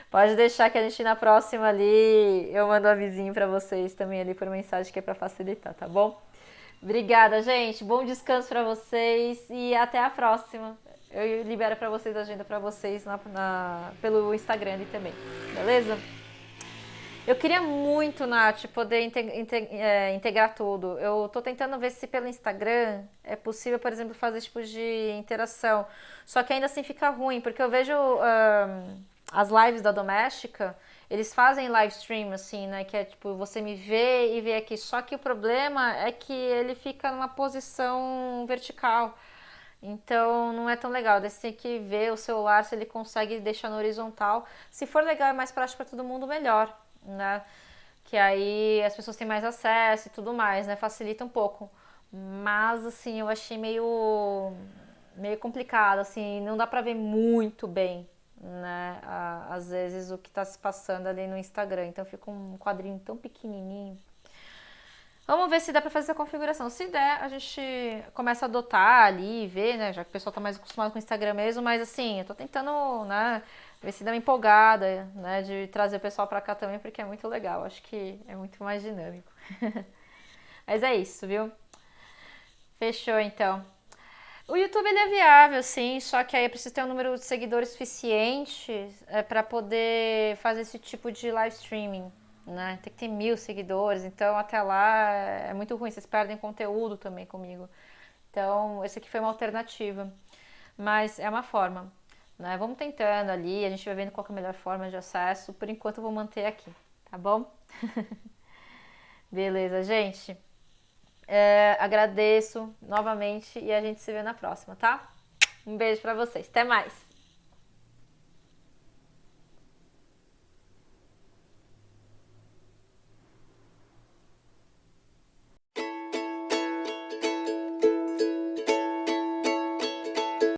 Pode deixar que a gente na próxima ali eu mando um avisinho pra vocês também ali por mensagem que é pra facilitar, tá bom? Obrigada, gente. Bom descanso pra vocês e até a próxima. Eu libero pra vocês a agenda pra vocês pelo Instagram ali também, beleza? Eu queria muito, Nath, poder integrar tudo. Eu tô tentando ver se pelo Instagram é possível, por exemplo, fazer esse tipo de interação. Só que ainda assim fica ruim, porque eu vejo as lives da Doméstica, eles fazem live stream, assim, né? Que é tipo, você me vê e vê aqui. Só que o problema é que ele fica numa posição vertical. Então não é tão legal. Daí você tem que ver o celular se ele consegue deixar no horizontal. Se for legal e mais prático para todo mundo, melhor, né? Que aí as pessoas têm mais acesso e tudo mais, né? Facilita um pouco. Mas assim, eu achei meio complicado, assim, não dá pra ver muito bem, né? Às vezes o que tá se passando ali no Instagram. Então fica um quadrinho tão pequenininho. Vamos ver se dá pra fazer essa configuração. Se der, a gente começa a adotar ali, ver, né? Já que o pessoal tá mais acostumado com o Instagram mesmo, mas assim, eu tô tentando, né, ver se dá uma empolgada, né, de trazer o pessoal pra cá também, porque é muito legal. Acho que é muito mais dinâmico. Mas é isso, viu? Fechou então. O YouTube ele é viável, sim, só que aí é preciso ter um número de seguidores suficiente para poder fazer esse tipo de live streaming, né? Tem que ter 1.000 seguidores, então até lá é muito ruim, vocês perdem conteúdo também comigo. Então, esse aqui foi uma alternativa, mas é uma forma, né? Vamos tentando ali, a gente vai vendo qual que é a melhor forma de acesso. Por enquanto eu vou manter aqui, tá bom? Beleza, gente. Agradeço novamente e a gente se vê na próxima, tá? Um beijo pra vocês. Até mais!